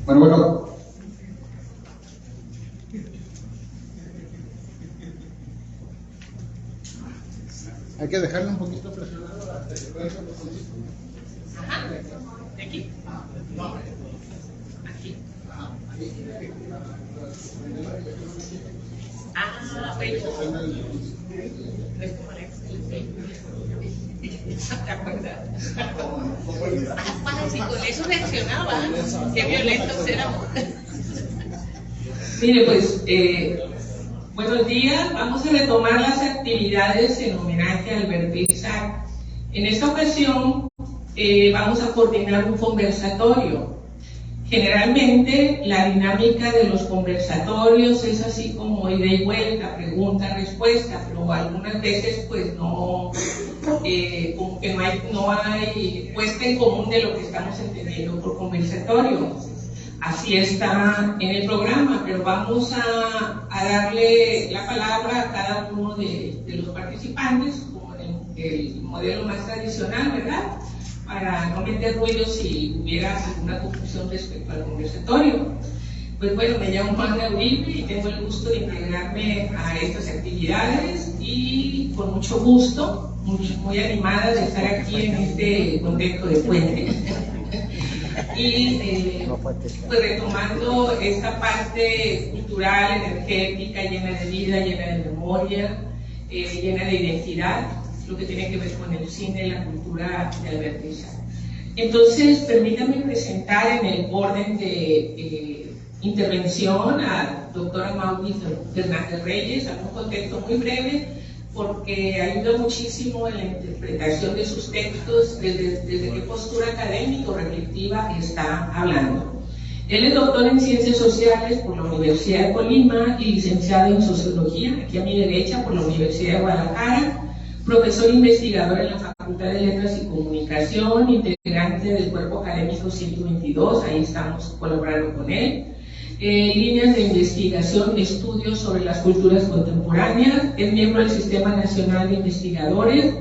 Bueno. Hay que dejarlo un poquito presionado hasta que pueda hacer los sonidos. Ajá. ¿De aquí? No. Aquí. Ajá. Ah, bueno. No es como la ¿te acuerdas? Ah, si con eso reaccionaba. Qué violentos éramos. Mire, pues, buenos días. Vamos a retomar las actividades en homenaje a Alberto Isaac. En esta ocasión vamos a coordinar un conversatorio. Generalmente la dinámica de los conversatorios es así como ida y vuelta, pregunta, respuesta, pero algunas veces pues no, como que no hay puesta en común de lo que estamos entendiendo por conversatorio. Así está en el programa, pero vamos a darle la palabra a cada uno de los participantes, como el modelo más tradicional, ¿verdad? Para no meter ruido si hubiera alguna confusión respecto al conversatorio. Pues bueno, me llamo Magda Uribe y tengo el gusto de integrarme a estas actividades y con mucho gusto, muy animada de estar aquí en este contexto de puente. Y pues retomando esta parte cultural, energética, llena de vida, llena de memoria, llena de identidad, lo que tiene que ver con el cine y la cultura de Alberto Isaac. Entonces, permítanme presentar en el orden de intervención a doctora Mauri Fernández Reyes, a un contexto muy breve, porque ayuda muchísimo en la interpretación de sus textos, desde qué postura académica o reflexiva está hablando. Él es doctor en Ciencias Sociales por la Universidad de Colima y licenciado en Sociología, aquí a mi derecha, por la Universidad de Guadalajara, profesor investigador en la Facultad de Letras y Comunicación, integrante del cuerpo académico 122, ahí estamos colaborando con él. Líneas de investigación, estudios sobre las culturas contemporáneas, es miembro del Sistema Nacional de Investigadores,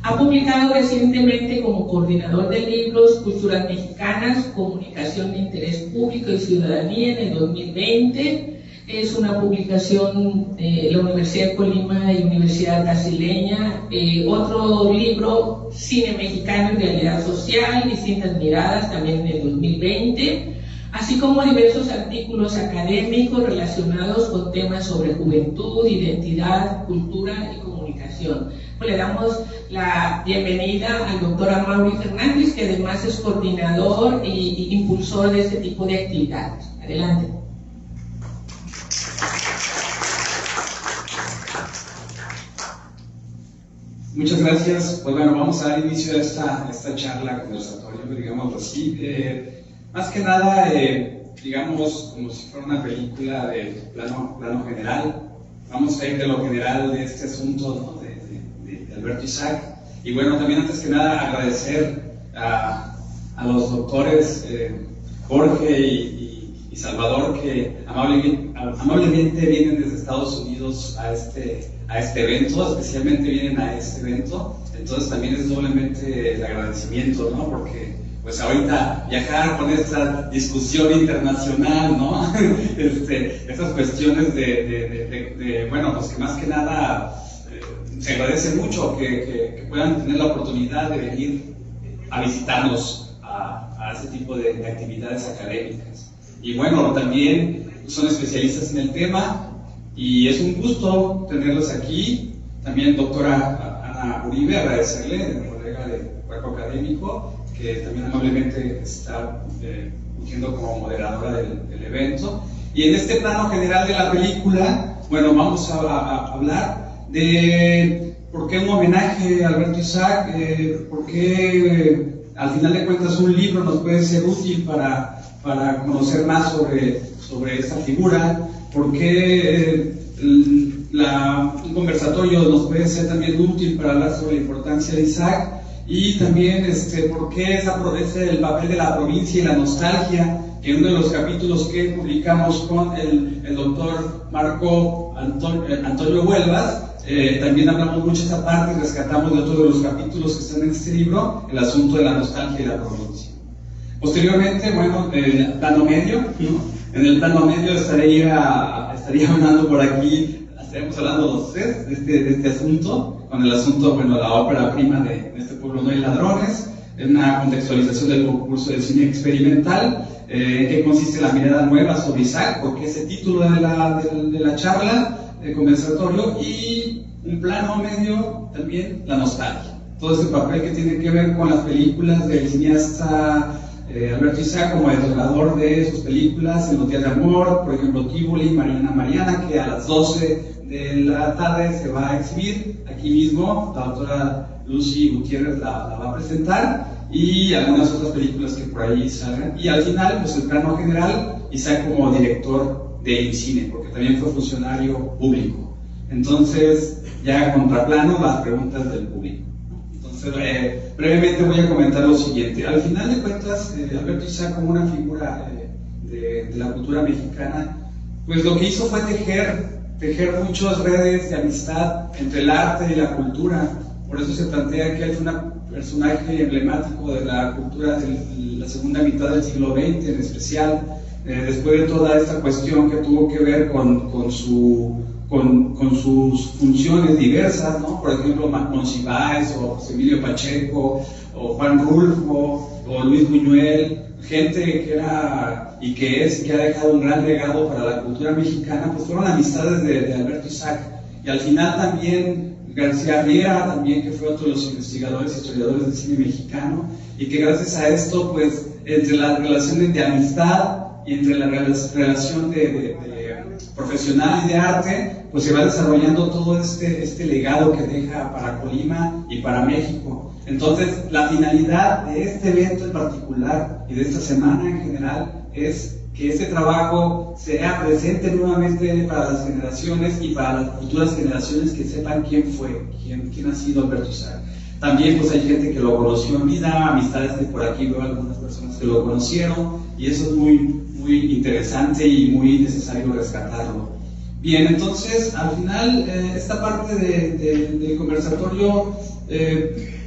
ha publicado recientemente como coordinador de libros Culturas Mexicanas, Comunicación de Interés Público y Ciudadanía en el 2020, es una publicación de la Universidad de Colima y Universidad Brasileña, otro libro, Cine Mexicano y Realidad Social, Distintas Miradas, también en el 2020, así como diversos artículos académicos relacionados con temas sobre juventud, identidad, cultura y comunicación. Pues le damos la bienvenida al doctor Mauri Fernández, que además es coordinador e impulsor de este tipo de actividades. Adelante. Muchas gracias. Pues bueno, vamos a dar inicio a esta charla, conversatorio, digámoslo así. Más que nada, digamos, como si fuera una película de plano general. Vamos a ir de lo general de este asunto, ¿no? de Alberto Isaac. Y bueno, también antes que nada agradecer a los doctores Jorge y Salvador, que amablemente vienen desde Estados Unidos a este evento, especialmente vienen a este evento. Entonces también es doblemente el agradecimiento, ¿no? Porque pues ahorita viajar con esta discusión internacional, ¿no? Estas cuestiones bueno, pues que más que nada se agradece mucho que puedan tener la oportunidad de venir a visitarnos a este tipo de actividades académicas. Y bueno, también son especialistas en el tema y es un gusto tenerlos aquí. También doctora Ana Uribe, agradecerle, colega del cuerpo académico, que también amablemente está fungiendo como moderadora del evento. Y en este plano general de la película, bueno, vamos a hablar de por qué un homenaje a Alberto Isaac, por qué al final de cuentas un libro nos puede ser útil para conocer más sobre esta figura, por qué un conversatorio nos puede ser también útil para hablar sobre la importancia de Isaac, y también por qué es el papel de la provincia y la nostalgia, que en uno de los capítulos que publicamos con el doctor Marco Antonio Huelvas, también hablamos mucho de esta parte y rescatamos de otro de los capítulos que están en este libro, el asunto de la nostalgia y la provincia. Posteriormente, bueno, el plano medio, ¿no? En el plano medio estaría hablando por aquí, estaríamos hablando los tres de este asunto, con el asunto, bueno, la ópera prima de este pueblo no hay ladrones, es una contextualización del concurso de cine experimental, en qué consiste la mirada nueva sobre Isaac, porque es el título de la charla, el conversatorio, y un plano medio también, la nostalgia. Todo este papel que tiene que ver con las películas del cineasta Alberto Isaac como detonador de sus películas en los días de amor, por ejemplo Tívoli, Mariana, que a las 12 de la tarde se va a exhibir aquí mismo, la doctora Lucy Gutiérrez la va a presentar, y algunas otras películas que por ahí salgan, y al final pues el plano general, Isaac como director de cine, porque también fue funcionario público. Entonces ya contraplano las preguntas del público. Brevemente voy a comentar lo siguiente. Al final de cuentas, Alberto Isaac, como una figura de la cultura mexicana, pues lo que hizo fue tejer muchas redes de amistad entre el arte y la cultura. Por eso se plantea que él fue un personaje emblemático de la cultura de la segunda mitad del siglo XX, en especial, después de toda esta cuestión que tuvo que ver con sus funciones diversas, ¿no? Por ejemplo, Monsiváis, o José Emilio Pacheco, o Juan Rulfo, o Luis Buñuel, gente que era y que es y que ha dejado un gran legado para la cultura mexicana, pues fueron amistades de Alberto Isaac. Y al final también García Riera, también, que fue otro de los investigadores, historiadores del cine mexicano, y que gracias a esto, pues, entre las relaciones de amistad y entre la relación de profesional y de arte, pues se va desarrollando todo este legado que deja para Colima y para México. Entonces, la finalidad de este evento en particular y de esta semana en general es que este trabajo sea presente nuevamente para las generaciones y para las futuras generaciones, que sepan quién fue, quién ha sido Alberto Isaac. También pues hay gente que lo conoció en vida, amistades que por aquí veo algunas personas que lo conocieron, y eso es muy interesante y muy necesario rescatarlo. Bien, entonces al final esta parte del conversatorio,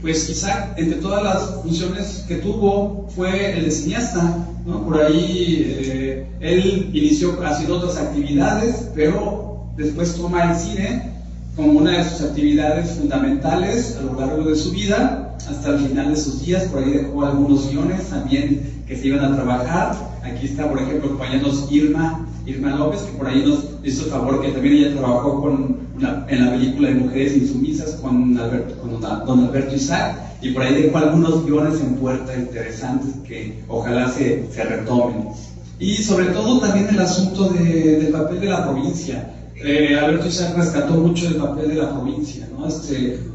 pues Isaac, entre todas las funciones que tuvo, fue el de cineasta, ¿no? Por ahí él inició haciendo otras actividades, pero después toma el cine como una de sus actividades fundamentales a lo largo de su vida, hasta el final de sus días. Por ahí dejó algunos guiones también que se iban a trabajar. Aquí está, por ejemplo, acompañándonos Irma López, que por ahí nos hizo el favor, que también ella trabajó en la película de Mujeres Insumisas con don Alberto Isaac, y por ahí dejó algunos guiones en puerta interesantes que ojalá se retomen. Y sobre todo también el asunto del papel de la provincia. Alberto Isaac rescató mucho el papel de la provincia, ¿no?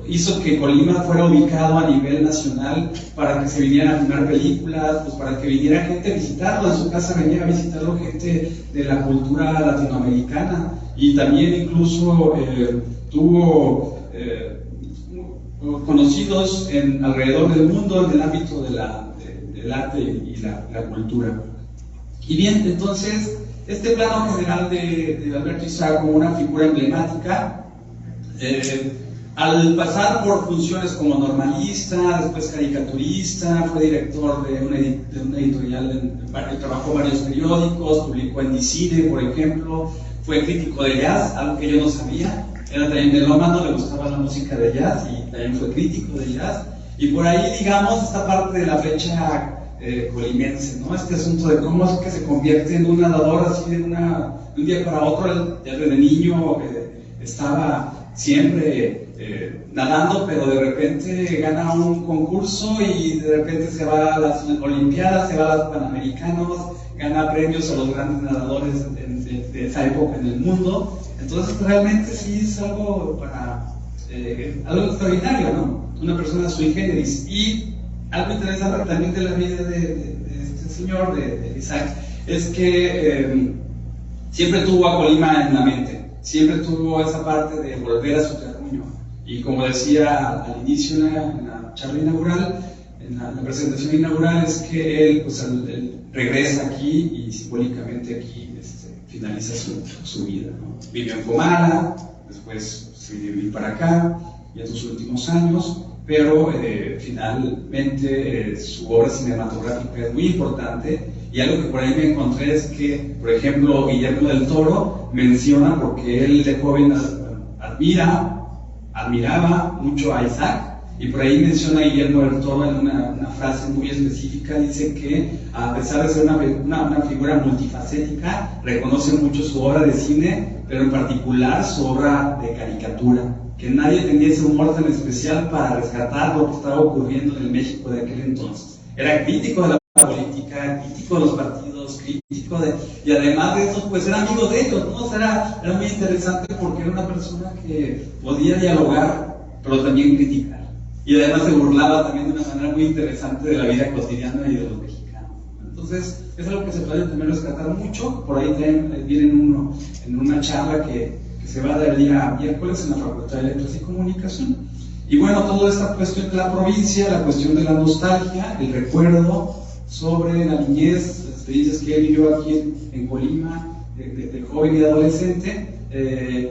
Hizo que Colima fuera ubicado a nivel nacional para que se vinieran a filmar películas, pues para que viniera gente a visitarlo. En su casa venía a visitarlo gente de la cultura latinoamericana, y también incluso tuvo conocidos alrededor del mundo en el ámbito del arte y la cultura. Y bien, entonces, este plano general de Alberto Isaac como una figura emblemática, al pasar por funciones como normalista, después caricaturista, fue director de una editorial, trabajó en varios periódicos, publicó en Dicine, por ejemplo, fue crítico de jazz, algo que yo no sabía. Era también melómano, le gustaba la música de jazz y también fue crítico de jazz. Y por ahí, digamos, esta parte de la flecha colimense, ¿no? Este asunto de cómo es que se convierte en un nadador así de un día para otro. Ya desde niño estaba siempre nadando, pero de repente gana un concurso y de repente se va a las Olimpiadas, se va a los Panamericanos, gana premios a los grandes nadadores de esa época en el mundo. Entonces realmente sí es algo algo extraordinario, ¿no? Una persona sui generis. Y algo interesante también de la vida de este señor, de Isaac, es que siempre tuvo a Colima en la mente, siempre tuvo esa parte de volver a su terruño. Y como decía al inicio en la charla inaugural, en la presentación inaugural, es que él regresa aquí y simbólicamente aquí finaliza su vida, ¿no? Vivió en Comala, después se vino para acá, y en sus últimos años, pero finalmente su obra cinematográfica es muy importante. Y algo que por ahí me encontré es que, por ejemplo, Guillermo del Toro menciona, porque él de joven admiraba mucho a Isaac, y por ahí menciona a Guillermo del Toro en una frase muy específica, dice que a pesar de ser una figura multifacética, reconoce mucho su obra de cine, pero en particular su obra de caricatura, que nadie tenía ese humor tan especial para rescatar lo que estaba ocurriendo en el México de aquel entonces. Era crítico de la política, crítico de los partidos, crítico y además de eso, pues era amigo de ellos, ¿no? O sea, era muy interesante porque era una persona que podía dialogar, pero también criticar. Y además se burlaba también de una manera muy interesante de la vida cotidiana y de los mexicanos. Entonces, es algo que se puede también rescatar mucho. Por ahí también viene en una charla que se va a dar el día miércoles en la Facultad de Letras y Comunicación. Y bueno, toda esta cuestión de la provincia, la cuestión de la nostalgia, el recuerdo sobre la niñez, las experiencias que él vivió aquí en Colima, de joven y de adolescente,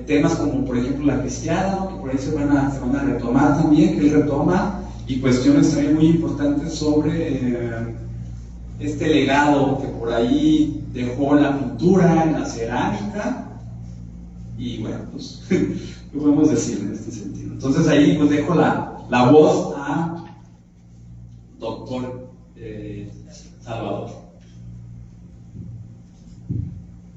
temas como por ejemplo la cristiada, ¿no? Que por ahí se van a retomar también, que él retoma, y cuestiones también muy importantes sobre este legado que por ahí dejó la pintura, en la cerámica, y bueno, pues, ¿qué podemos decir en este sentido? Entonces ahí pues dejo la voz a doctor Salvador.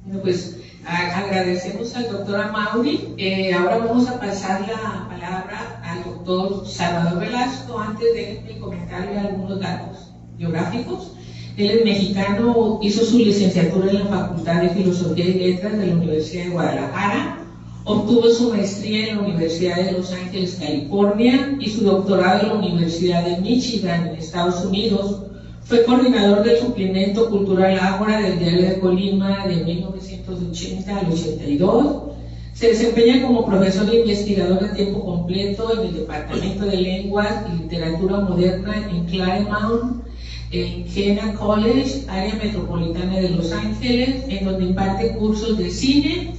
Bueno, pues agradecemos al doctor Amaury. Ahora vamos a pasar la palabra al doctor Salvador Velasco. Antes de comentarle algunos datos biográficos. Él es mexicano, hizo su licenciatura en la Facultad de Filosofía y Letras de la Universidad de Guadalajara, obtuvo su maestría en la Universidad de Los Ángeles, California, y su doctorado en la Universidad de Michigan, en Estados Unidos. Fue coordinador del suplemento cultural Ágora del Diario de Colima de 1980 al 82. Se desempeña como profesor e investigador de tiempo completo en el Departamento de Lenguas y Literatura Moderna en Claremont, en Jena College, área metropolitana de Los Ángeles, en donde imparte cursos de cine,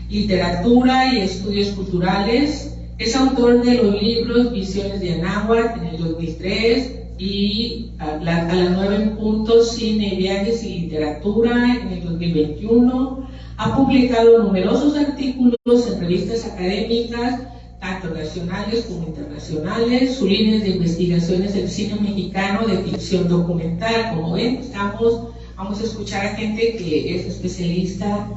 literatura y estudios culturales. Es autor de los libros Visiones de Anáhuac en el 2003 y a las 9 en punto, Cine, Viajes y Literatura en el 2021. Ha publicado numerosos artículos en revistas académicas, tanto nacionales como internacionales. Su línea de investigación es el cine mexicano de ficción documental. Como ven, vamos a escuchar a gente que es especialista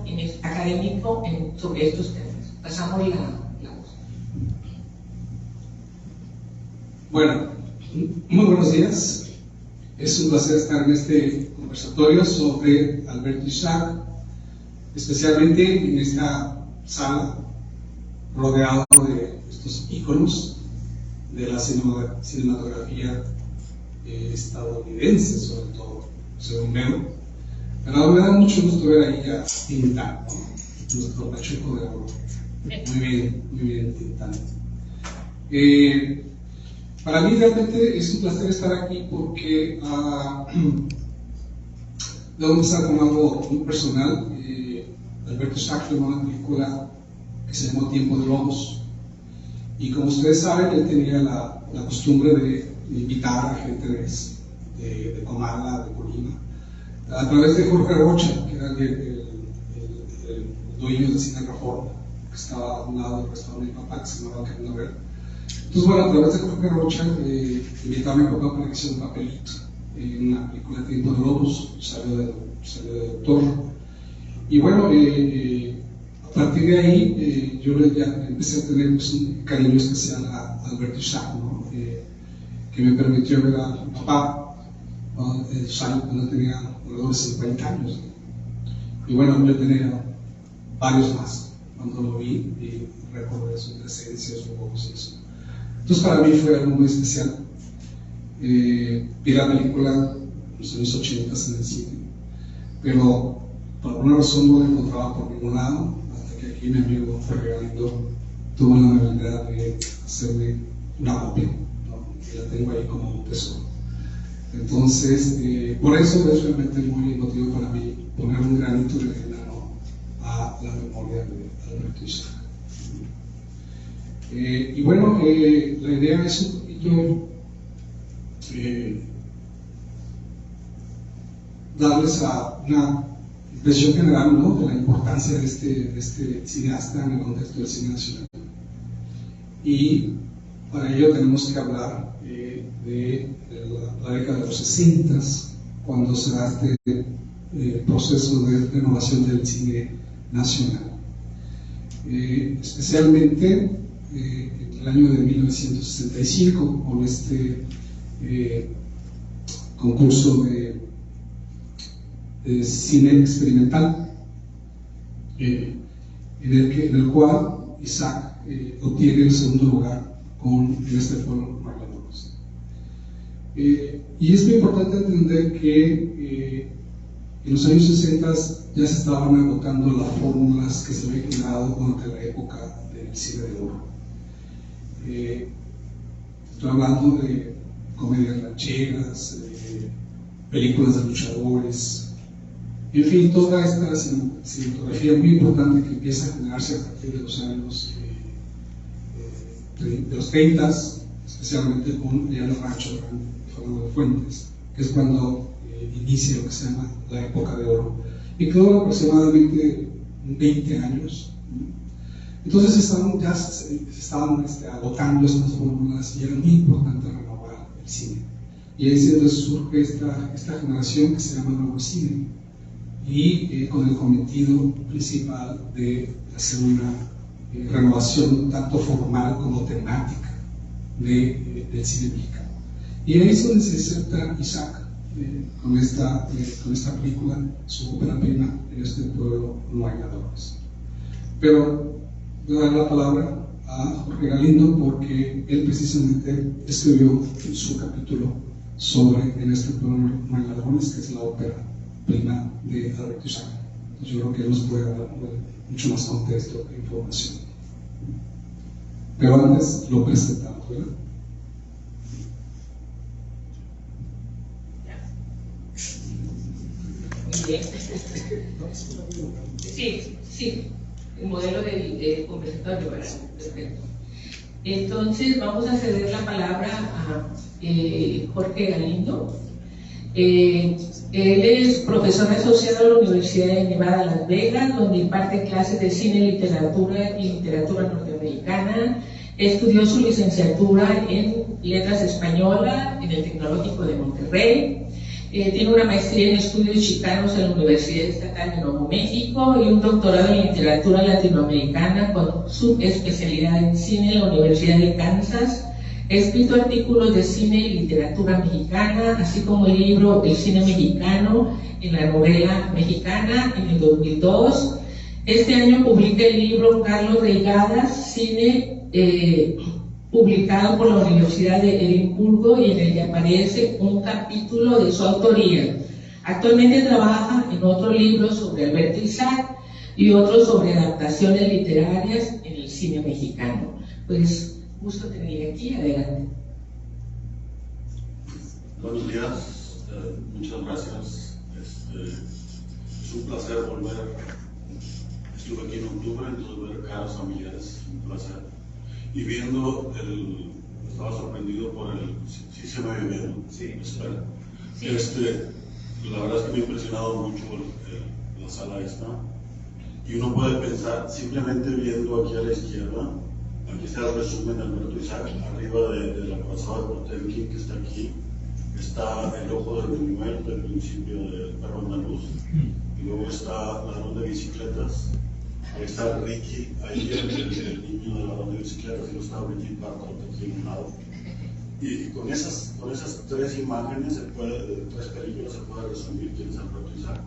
académico sobre estos temas. Pasamos la voz. Bueno, muy buenos días. Es un placer estar en este conversatorio sobre Albert Ishaq, especialmente en esta sala rodeado de estos íconos de la cinematografía estadounidense, sobre todo, según veo. Pero me da mucho gusto ver ahí a Tintán, ¿no? Nuestro Pachuco de Oro. Muy bien, Tintán. Para mí realmente es un placer estar aquí porque debo empezar con algo muy personal. Alberto Ishaq filmó una película que se llamó Tiempo de Lobos, y como ustedes saben, él tenía la costumbre de invitar a gente de Comala, de Colima, a través de Jorge Rocha, que era el dueño de Cine Reforma, que estaba a un lado del restaurante de mi papá, que se llamaba Camino Verde. Entonces, bueno, a través de Jorge Rocha, invitaba a mi papá para que hiciera un papelito en una película de Tiempo de Lobos, salió de doctor. Y bueno, a partir de ahí, yo ya empecé a tener pues, un cariño especial a Alberto Ishaq, ¿no? Que me permitió ver a mi papá cuando tenía alrededor de 50 años. Y bueno, yo tenía varios más cuando lo vi y recordé su presencia, su voz y eso. Entonces para mí fue algo muy especial. Vi la película en los años 80 en el cine, pero por alguna razón no la encontraba por ningún lado, hasta que aquí mi amigo Ferrer Galindo tuvo la amabilidad de hacerme una copia, ¿no? Y la tengo ahí como un tesoro. Entonces, por eso es realmente muy emotivo para mí poner un granito de arena, ¿no?, a la memoria de Alberto Ishaq. Y bueno, la idea es un poquillo poquito darles a una impresión general, ¿no?, de la importancia de este cineasta en el contexto del cine nacional. Y para ello tenemos que hablar de la década de los 60, cuando se da este proceso de renovación del cine nacional. Especialmente en el año de 1965, con este concurso de cine experimental, en el cual Isaac obtiene el segundo lugar con este pueblo Magallanes. Y es muy importante entender que en los años 60 ya se estaban agotando las fórmulas que se habían generado durante la época del cine de oro. Estoy hablando de comedias rancheras, películas de luchadores, en fin, toda esta cinematografía muy importante que empieza a generarse a partir de los años de los 30, especialmente con el rancho de Fernando de Fuentes, que es cuando inicia lo que se llama la época de oro, y que dura aproximadamente 20 años. Entonces se estaban agotando estas fórmulas y era muy importante renovar el cine. Y ahí es donde surge esta generación que se llama Nuevo Cine, y con el cometido principal de hacer una renovación tanto formal como temática del cine mexicano. Y ahí es donde se inserta Isaac con esta película, su ópera prima, En este pueblo no hay ladrones. Pero voy a dar la palabra a Jorge Galindo, porque él precisamente escribió su capítulo sobre En este pueblo no hay ladrones, que es la ópera prima de Alberto Isaac. Yo creo que él nos puede dar mucho más contexto e información. Pero antes lo presentamos, ¿verdad? Muy bien. Sí, el modelo del conversatorio, ¿verdad? Perfecto. Entonces vamos a ceder la palabra a Jorge Galindo. Él es profesor asociado a la Universidad de Nevada, Las Vegas, donde imparte clases de cine, literatura y literatura norteamericana. Estudió su licenciatura en Letras Españolas en el Tecnológico de Monterrey. Tiene una maestría en estudios chicanos en la Universidad Estatal de Nuevo México y un doctorado en literatura latinoamericana con subespecialidad en cine en la Universidad de Kansas. Ha escrito artículos de cine y literatura mexicana, así como el libro El cine mexicano en la novela mexicana en el 2002. Este año publica el libro Carlos Reigadas, Cine, publicado por la Universidad de Edimburgo, y en el que aparece un capítulo de su autoría. Actualmente trabaja en otro libro sobre Alberto Isaac y otro sobre adaptaciones literarias en el cine mexicano. Pues gusto tener aquí, adelante. Buenos días, muchas gracias. Es un placer volver. Estuve aquí en octubre, entonces ver caras familiares, un placer. Y viendo estaba sorprendido por si se me ve bien. Sí. Espera. Sí. La verdad es que me ha impresionado mucho la sala esta. Y uno puede pensar, simplemente viendo aquí a la izquierda, aquí está el resumen de Alberto Isaac, arriba de la pasada de Potemkin, que está aquí, está El ojo del buñuelo del principio del perro andaluz, y luego está Ladrón de bicicletas, ahí está Ricky, ahí el niño del ladrón de bicicletas, y lo está Ricky Parton aquí en un lado. Y con esas tres imágenes, tres películas, se puede resumir quién es Alberto Isaac,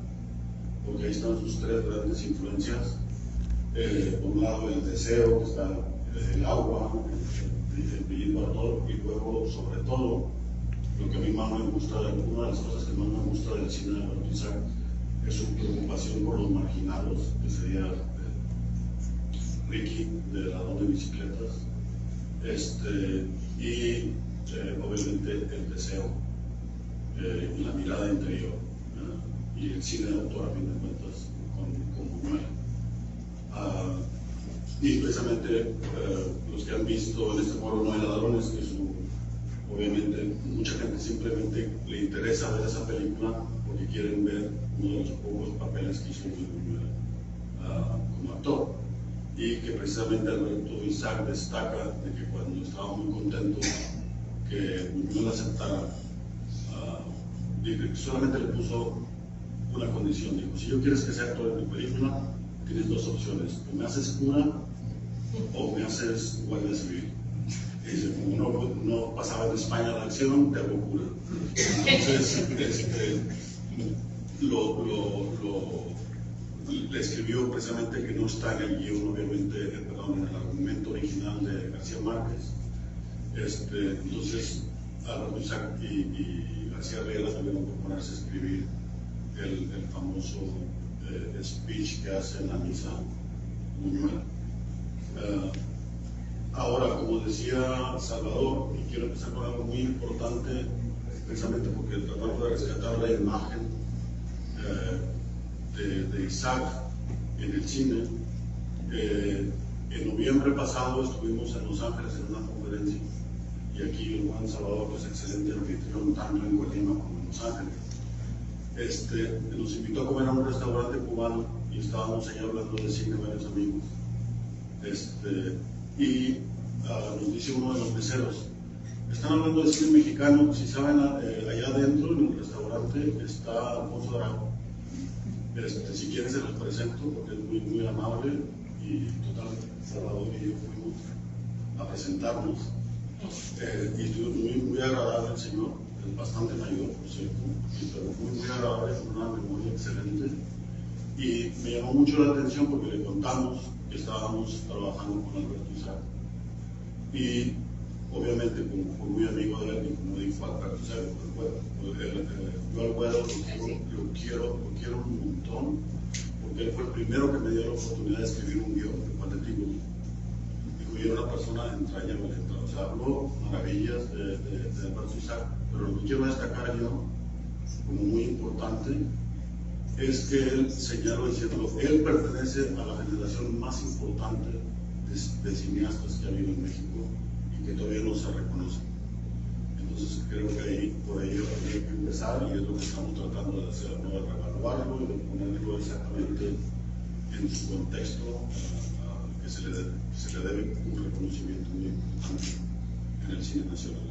porque ahí están sus tres grandes influencias. Por un lado el deseo, que está el agua, el Brigitte Bardot, y luego, sobre todo, lo que a mí más me gusta, una de las cosas que más me gusta del cine de Alberto Isaac es su preocupación por los marginados, que sería Ricky, de Ladrón de bicicletas, y obviamente el deseo y la mirada interior, y el cine de autor, a fin de cuentas, con Buñuel. Y precisamente los que han visto En este pueblo no hay ladrones, que es obviamente mucha gente simplemente le interesa ver esa película porque quieren ver uno de los pocos papeles que hizo Luis Buñuel como actor, y que precisamente Alberto Isaac destaca de que cuando estaba muy contento que Buñuel aceptara, solamente le puso una condición, dijo: si yo quieres que sea actor en mi película, tienes dos opciones, o me haces cura o me haces guardia civil. Y dice, como no pasaba en España la acción, te hago cura. Entonces, le escribió precisamente, que no está en el guión, obviamente, perdón, en el argumento original de García Márquez. Entonces, Alberto Isaac y García Riera tuvieron que ponerse a escribir el famoso speech que hace en la misa Buñuel. Ahora, como decía Salvador, y quiero empezar con algo muy importante, precisamente porque tratamos de rescatar la imagen de Isaac en el cine. En noviembre pasado estuvimos en Los Ángeles en una conferencia, y aquí el buen Salvador, que es excelente anfitrión tanto en Colima como en Los Ángeles, nos invitó a comer a un restaurante cubano, y estábamos allá hablando de cine, varios amigos. Y nos dice uno de los meseros: están hablando de cine mexicano, si saben, allá adentro en el restaurante está Alfonso Araujo. Si quieren se los presento, porque es muy, muy amable, y total, Salvador y yo fuimos a presentarnos, y estuvo muy, muy agradable el señor, es bastante mayor, por cierto, pero muy, muy agradable, con una memoria excelente, y me llamó mucho la atención porque le contamos que estábamos trabajando con Alberto Isaac, y obviamente como fue muy amigo de él, y como dijo Alberto Isaac, yo al Güero lo quiero un montón, porque él fue el primero que me dio la oportunidad de escribir un guión de Patético. Dijo, yo era una persona entrañable, o sea, habló maravillas de Alberto Isaac, pero lo que quiero destacar yo, como muy importante, es que él señaló diciendo, él pertenece a la generación más importante de cineastas que ha habido en México y que todavía no se reconocen. Entonces creo que por ahí habría que empezar, y es lo que estamos tratando de hacer, ¿no? De revaluarlo y de ponerlo exactamente en su contexto, que se le debe un reconocimiento muy importante en el cine nacional.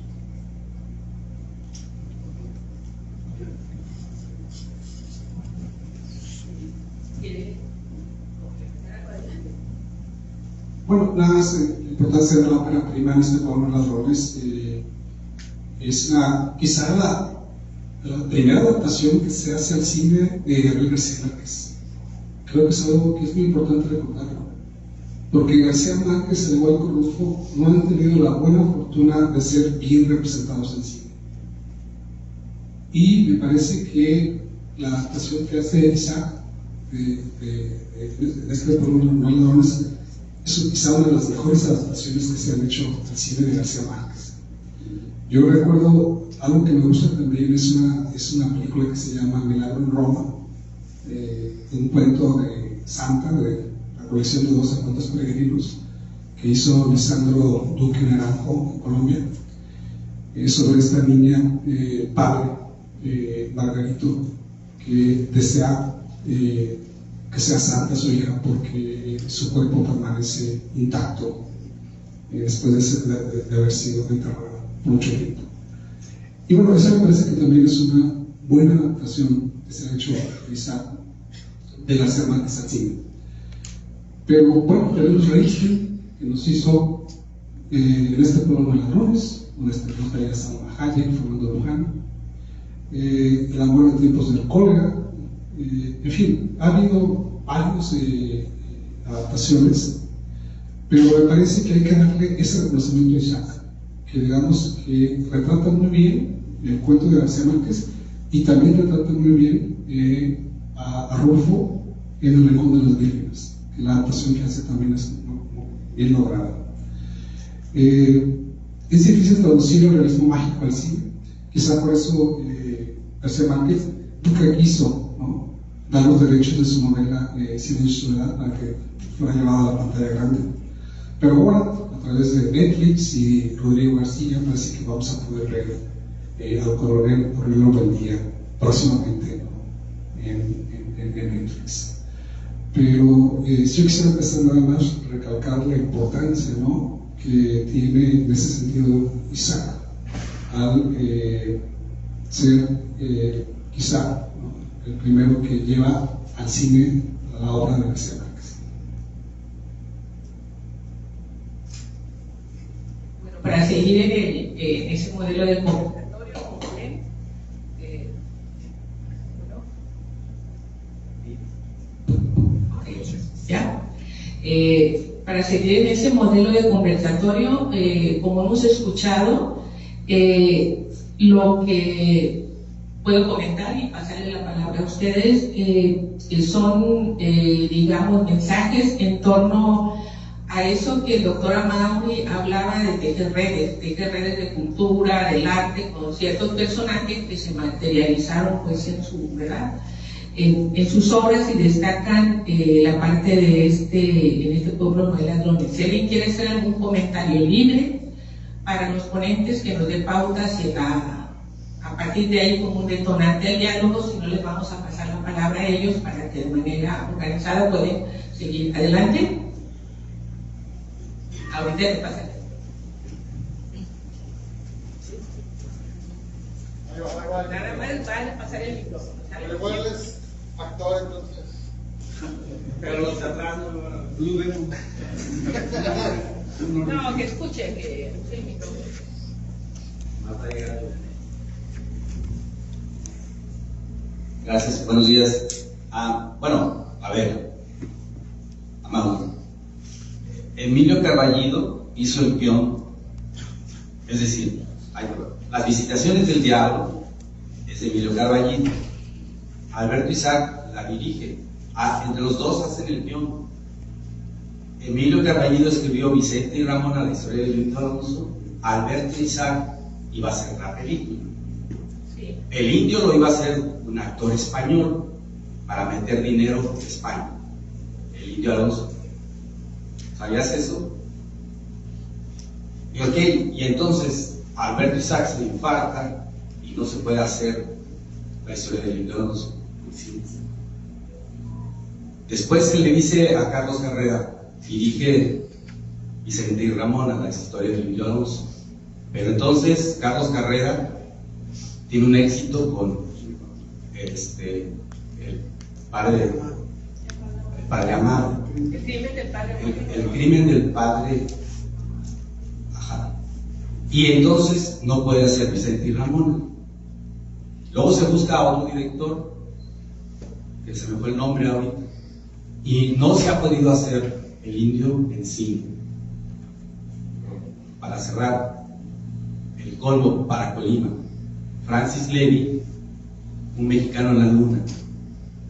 Bueno, nada más la importancia de la ópera prima en este Pablo Ladrones. Es quizá la primera adaptación que se hace al cine de Gabriel García Márquez. Creo que es algo que es muy importante recordarlo, porque García Márquez, al igual que Rulfo, no han tenido la buena fortuna de ser bien representados en cine. Y me parece que la adaptación que hace Isaac de este Pablo Ladrones es quizá una de las mejores adaptaciones que se han hecho al cine de García Márquez. Yo recuerdo algo que me gusta también, es una película que se llama Milagro en Roma, un cuento de Santa, de la colección de 12 cuentos peregrinos, que hizo Lisandro Duque Naranjo en Colombia, sobre esta niña padre, Margarito, que desea que sea santa su hija porque su cuerpo permanece intacto después de haber sido enterrada mucho tiempo. Y bueno, eso me parece que también es una buena adaptación que se ha hecho quizá de García Márquez al cine. Pero bueno, tenemos Reichel, que nos hizo en este programa de Ladrones, donde nos traía Salma Hayek, Fernando Luján, El amor en tiempos del cólera, en fin, ha habido varias adaptaciones, pero me parece que hay que darle ese reconocimiento a Isaac, que digamos que retrata muy bien el cuento de García Márquez, y también retrata muy bien a Rulfo en El Rincón de las Vírgenes, que la adaptación que hace también es bien lograda. Es difícil traducir el realismo mágico al cine, quizá por eso García Márquez nunca quiso, ¿no?, dar los derechos de su novela Cien años de soledad para que fuera llevada a la pantalla grande, Pero ahora, a través de Netflix y Rodrigo García, parece que vamos a poder ver al coronel Buendía próximamente, ¿no?, en Netflix. Pero yo quisiera empezar nada más recalcar la importancia, ¿no?, que tiene en ese sentido Isaac al ser quizá, ¿no?, el primero que lleva al cine la obra de García Márquez. Bueno, para seguir en ese modelo de conversatorio, como ven, ¿ya? Para seguir en ese modelo de conversatorio, como hemos escuchado, lo que puedo comentar y pasarle la palabra a ustedes son, digamos, mensajes en torno a eso que el doctor Amaury hablaba de tejer redes de cultura, del arte, con ciertos personajes que se materializaron pues en su, ¿verdad?, en sus obras, y destacan la parte de en este pueblo no hay ladrones. Si alguien quiere hacer algún comentario libre para los ponentes, que nos dé pautas y a partir de ahí como un detonante al diálogo, si no les vamos a pasar la palabra a ellos para que de manera organizada pueden seguir adelante. Ahorita te pasaré. Nada más vale pasar el micrófono. Recuerdes, actor, entonces. Pero los atrás No, que escuche, que use el micrófono. Gracias, buenos días. Bueno, a ver, Amaury. Emilio Carballido hizo el guión, es decir, las visitaciones del diablo es de Emilio Carballido. Alberto Isaac la dirige. Entre los dos hacen el guión. Emilio Carballido escribió Vicente y Ramona, la historia del Indio Alonso. Alberto Isaac iba a hacer la película. Sí. El Indio lo iba a hacer un actor español para meter dinero de España. El Indio Alonso. ¿Sabías eso? Ok, y entonces Alberto Isaac se infarta y no se puede hacer la historia del Indio Alonso. Después se le dice a Carlos Carrera, dirige Vicente y Ramona, la historia del Indio Alonso. Pero entonces Carlos Carrera tiene un éxito con el padre Amado. El crimen del padre. El crimen del padre. Ajá. Y entonces no puede hacer Vicente y Ramona. Luego se busca a otro director, que se me fue el nombre ahorita, y no se ha podido hacer el Indio en cine. Para cerrar, el colmo para Colima, Francis Levy, un mexicano en la luna,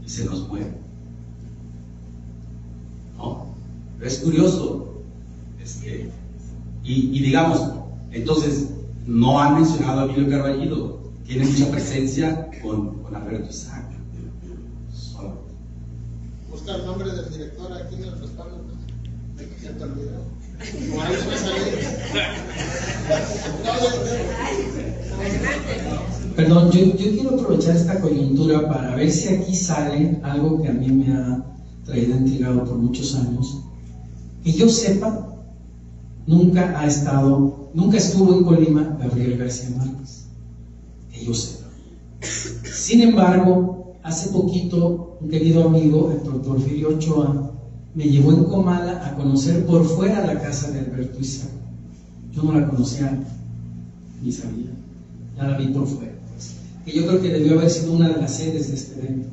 y se nos muere. ¿No? Pero es curioso. Y digamos, entonces, no han mencionado a Emilio Carballido, tiene mucha presencia con Alberto Isaac. Busca el nombre del director aquí en el respaldo. Se te olvidó. Por ahí se me salió. Perdón, yo quiero aprovechar esta coyuntura para ver si aquí sale algo que a mí me ha traído intrigado por muchos años. Que yo sepa, nunca estuvo en Colima Gabriel García Márquez. Que yo sepa. Sin embargo, hace poquito, un querido amigo, el doctor Porfirio Ochoa, me llevó en Comala a conocer por fuera la casa de Alberto Isaac. Yo no la conocía, ni sabía, ya la vi por fuera. Que yo creo que debió haber sido una de las sedes de este evento.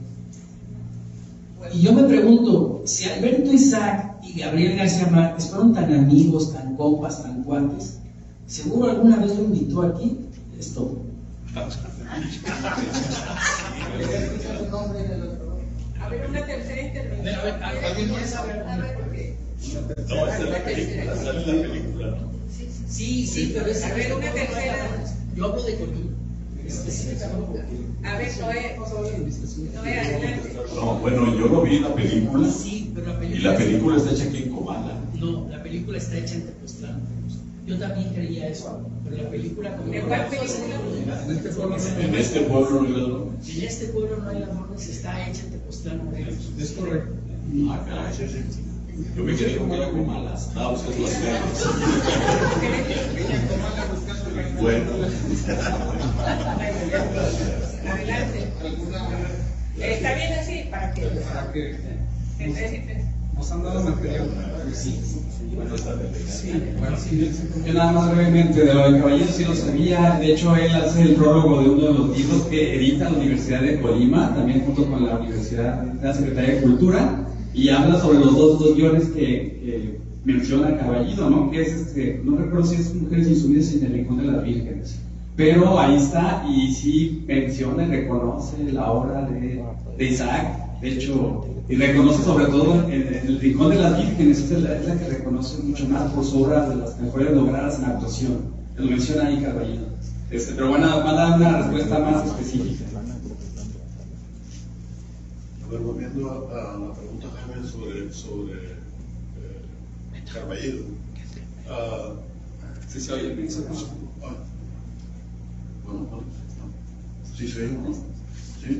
Y yo me pregunto, si Alberto Isaac y Gabriel García Márquez fueron tan amigos, tan compas, tan cuates, seguro alguna vez lo invitó aquí. Es todo. A ver, una tercera intervención. ¿Alguien quiere saber? No, esa es la película, sale en la película, ¿no? Sí, pero es... A ver, una tercera. Yo hablo de Colima. A ver, Noé. Manifestaciones. No, adelante. No, bueno, yo lo vi en la película. Sí, pero la Y película. la película está hecha aquí en Comala. No, la película está hecha en Tepoztlán. Yo también creía eso, pero la película. ¿De cuál película? En este pueblo no hay ladrones. En este pueblo no hay ladrones. En este pueblo no hay ladrones, está hecha en Tepoztlán, Morelos. Es correcto. Ah, caray. Yo me quedé con que era Comala. Estaba buscando las calles. Bueno. Adelante. Está bien así, para que. Nos han dado material. Sí, yo nada más brevemente, de lo de Caballero sí lo sabía. De hecho, él hace el prólogo de uno de los libros que edita la Universidad de Colima, también junto con la Universidad, la Secretaría de Cultura, y habla sobre los dos guiones que menciona Caballero, ¿no? Que es no recuerdo si es Mujeres Insumidas en el Rincón de las Vírgenes, pero ahí está, y sí menciona y reconoce la obra de Isaac. De hecho, y reconoce sobre todo en el Rincón de las Vírgenes, es la que reconoce mucho más por su obra de las mejores logradas en actuación. Lo menciona ahí Caballero. Pero bueno, va a dar una respuesta más específica. A ver, volviendo a la pregunta, Jaime, sobre Caballero. Sí, se oye bien. Bueno, sí se oye, ¿no? Sí.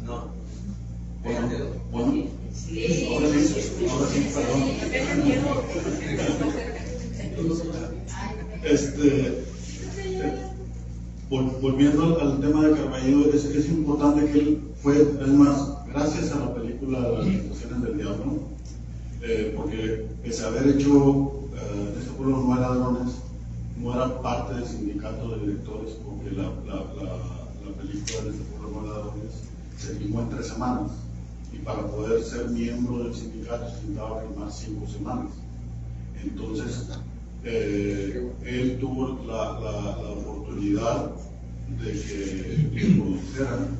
No. Bueno, ahora sí, perdón. Volviendo al tema de Carballido, es importante que él fue, es más, gracias a la película Las Manifestaciones del Diablo, porque pese a haber hecho en este pueblo no hay ladrones, no era parte del sindicato de directores, porque la película de este pueblo no hay ladrones se filmó en 3 semanas, y para poder ser miembro del sindicato se necesitaba filmar 5 semanas. Entonces, él tuvo la oportunidad de que produjeran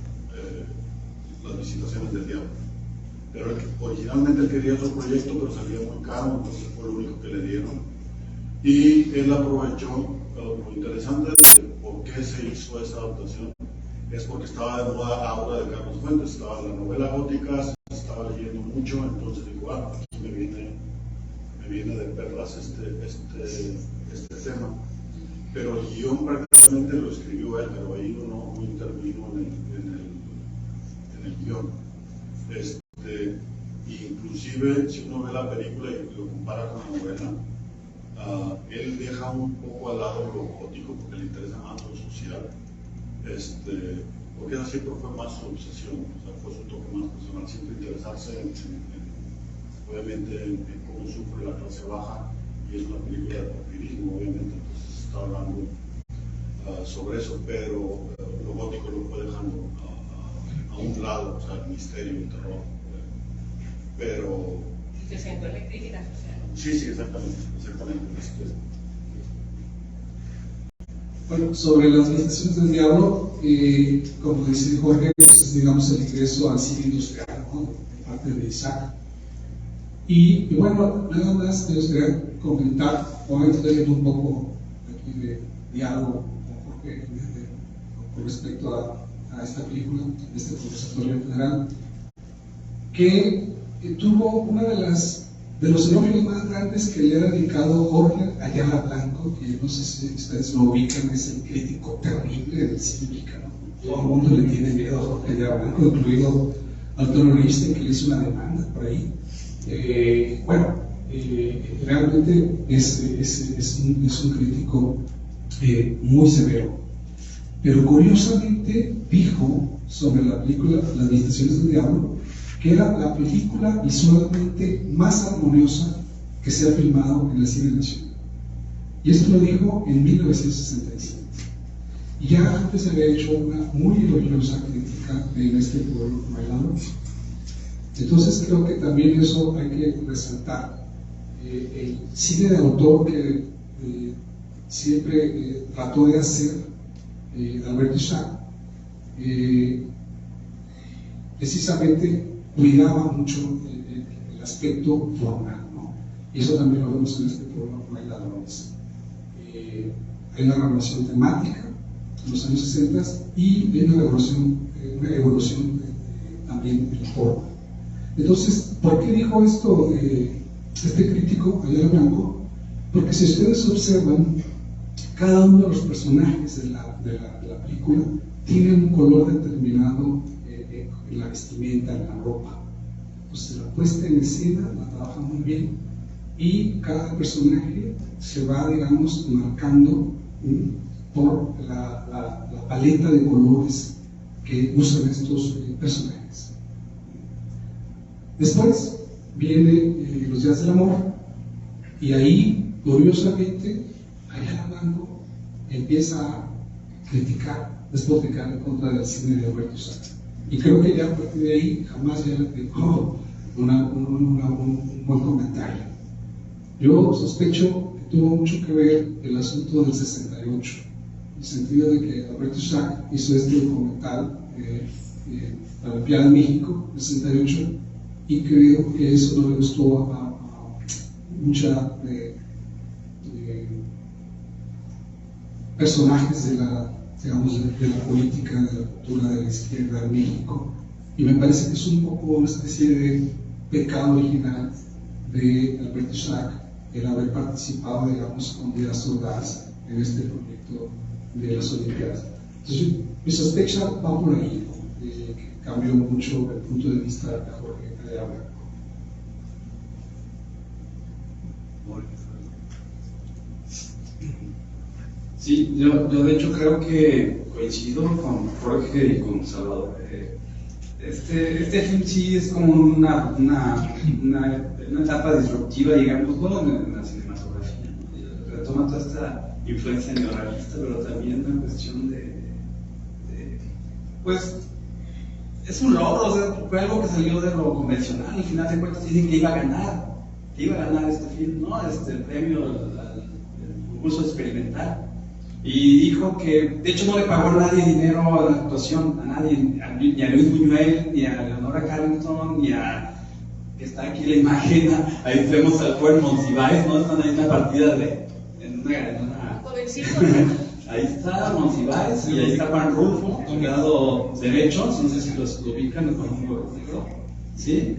Las Visitaciones del Diablo. Pero originalmente él quería otro proyecto, pero salía muy caro, entonces fue lo único que le dieron. Y él aprovechó. Lo interesante de por qué se hizo esa adaptación es porque estaba de moda Aura de Carlos Fuentes, estaba en la novela gótica, se estaba leyendo mucho, entonces digo, aquí me viene de perlas este tema. Pero el guión prácticamente lo escribió él, Carballido no intervino en el guión. Inclusive, si uno ve la película y lo compara con la novela, él deja un poco al lado lo gótico porque le interesa más lo social, porque esa siempre fue más su obsesión, o sea, fue su toque más personal, siempre interesarse obviamente en cómo sufre la clase baja, y es una película de porfirismo, obviamente, entonces está hablando sobre eso, pero lo gótico lo fue dejando a un lado, o sea, el misterio, el terror, pero... Y que sentó la crítica social. Sí, exactamente. Bueno, sobre las Visitaciones del Diablo, como dice Jorge, pues es, digamos, el ingreso al cine industrial, ¿no? De parte de Isaac. Y bueno, nada más me gustaría comentar, obviamente estoy viendo un poco aquí de diálogo con Jorge con respecto a esta película, este conversatorio en general, que tuvo una de los elogios más grandes que le ha dedicado Jorge Ayala Blanco, que no sé si ustedes lo ubican, es el crítico terrible del cine mexicano. Todo el mundo le tiene miedo a Jorge Ayala Blanco, incluido Antonio Riviste, que le hizo una demanda por ahí. Realmente es un crítico muy severo. Pero curiosamente dijo sobre la película Las Visitaciones del Diablo que era la película visualmente más armoniosa que se ha filmado en el cine nacional. Y esto lo dijo en 1967. Y ya antes se había hecho una muy elogiosa crítica en este pueblo bailado. Entonces creo que también eso hay que resaltar. El cine de autor que siempre trató de hacer Alberto Isaac, precisamente cuidaba mucho el aspecto formal, ¿no? Y eso también lo vemos en este programa, No hay ladrones. Hay una revelación temática, en los años 60 y de una evolución también de la forma. Entonces, ¿por qué dijo esto este crítico, Ayala Blanco? Porque si ustedes observan, cada uno de los personajes de la película tiene un color determinado en la vestimenta, en la ropa. Entonces, la puesta en escena la trabaja muy bien y cada personaje se va, digamos, marcando por la paleta de colores que usan estos personajes. Después viene Los Días del Amor, y ahí, curiosamente, Ayala Blanco empieza a criticar, despotricar en contra del cine de Alberto Isaac. Y creo que ya a partir de ahí jamás ya le dejó un buen comentario. Yo sospecho que tuvo mucho que ver el asunto del 68, en el sentido de que Alberto Isaac hizo este documental para el Piedad de México, el 68, y creo que eso no le gustó a mucha personajes de la política, de la cultura de la izquierda en México, y me parece que es un poco una especie de pecado original de Alberto Isaac el haber participado, digamos, con Díaz Ordaz en este proyecto de las Olimpiadas. Entonces, mi sospecha va por ahí, que cambió mucho el punto de vista de Jorge Ayala Blanco. Sí, yo de hecho creo que coincido con Jorge y con Salvador. Este film sí es como una etapa disruptiva, digamos, ¿no? en la cinematografía, ¿no? Retoma toda esta influencia neorrealista, pero también una cuestión pues es un logro, o sea, fue algo que salió de lo convencional. Al final de cuentas dicen que iba a ganar este film, ¿no? El premio al concurso experimental. Y dijo que, de hecho, no le pagó a nadie dinero a la actuación, a nadie, ni a Luis Buñuel, ni a Leonora Carrington, ni a, que está aquí la imagen, ahí vemos al joven Monsiváis, ¿no? Están ahí en una partida en una jovencito. Ahí está Monsiváis y ahí está Juan Rulfo, del lado derecho, no sé si los ubican, con un gorrito, ¿sí?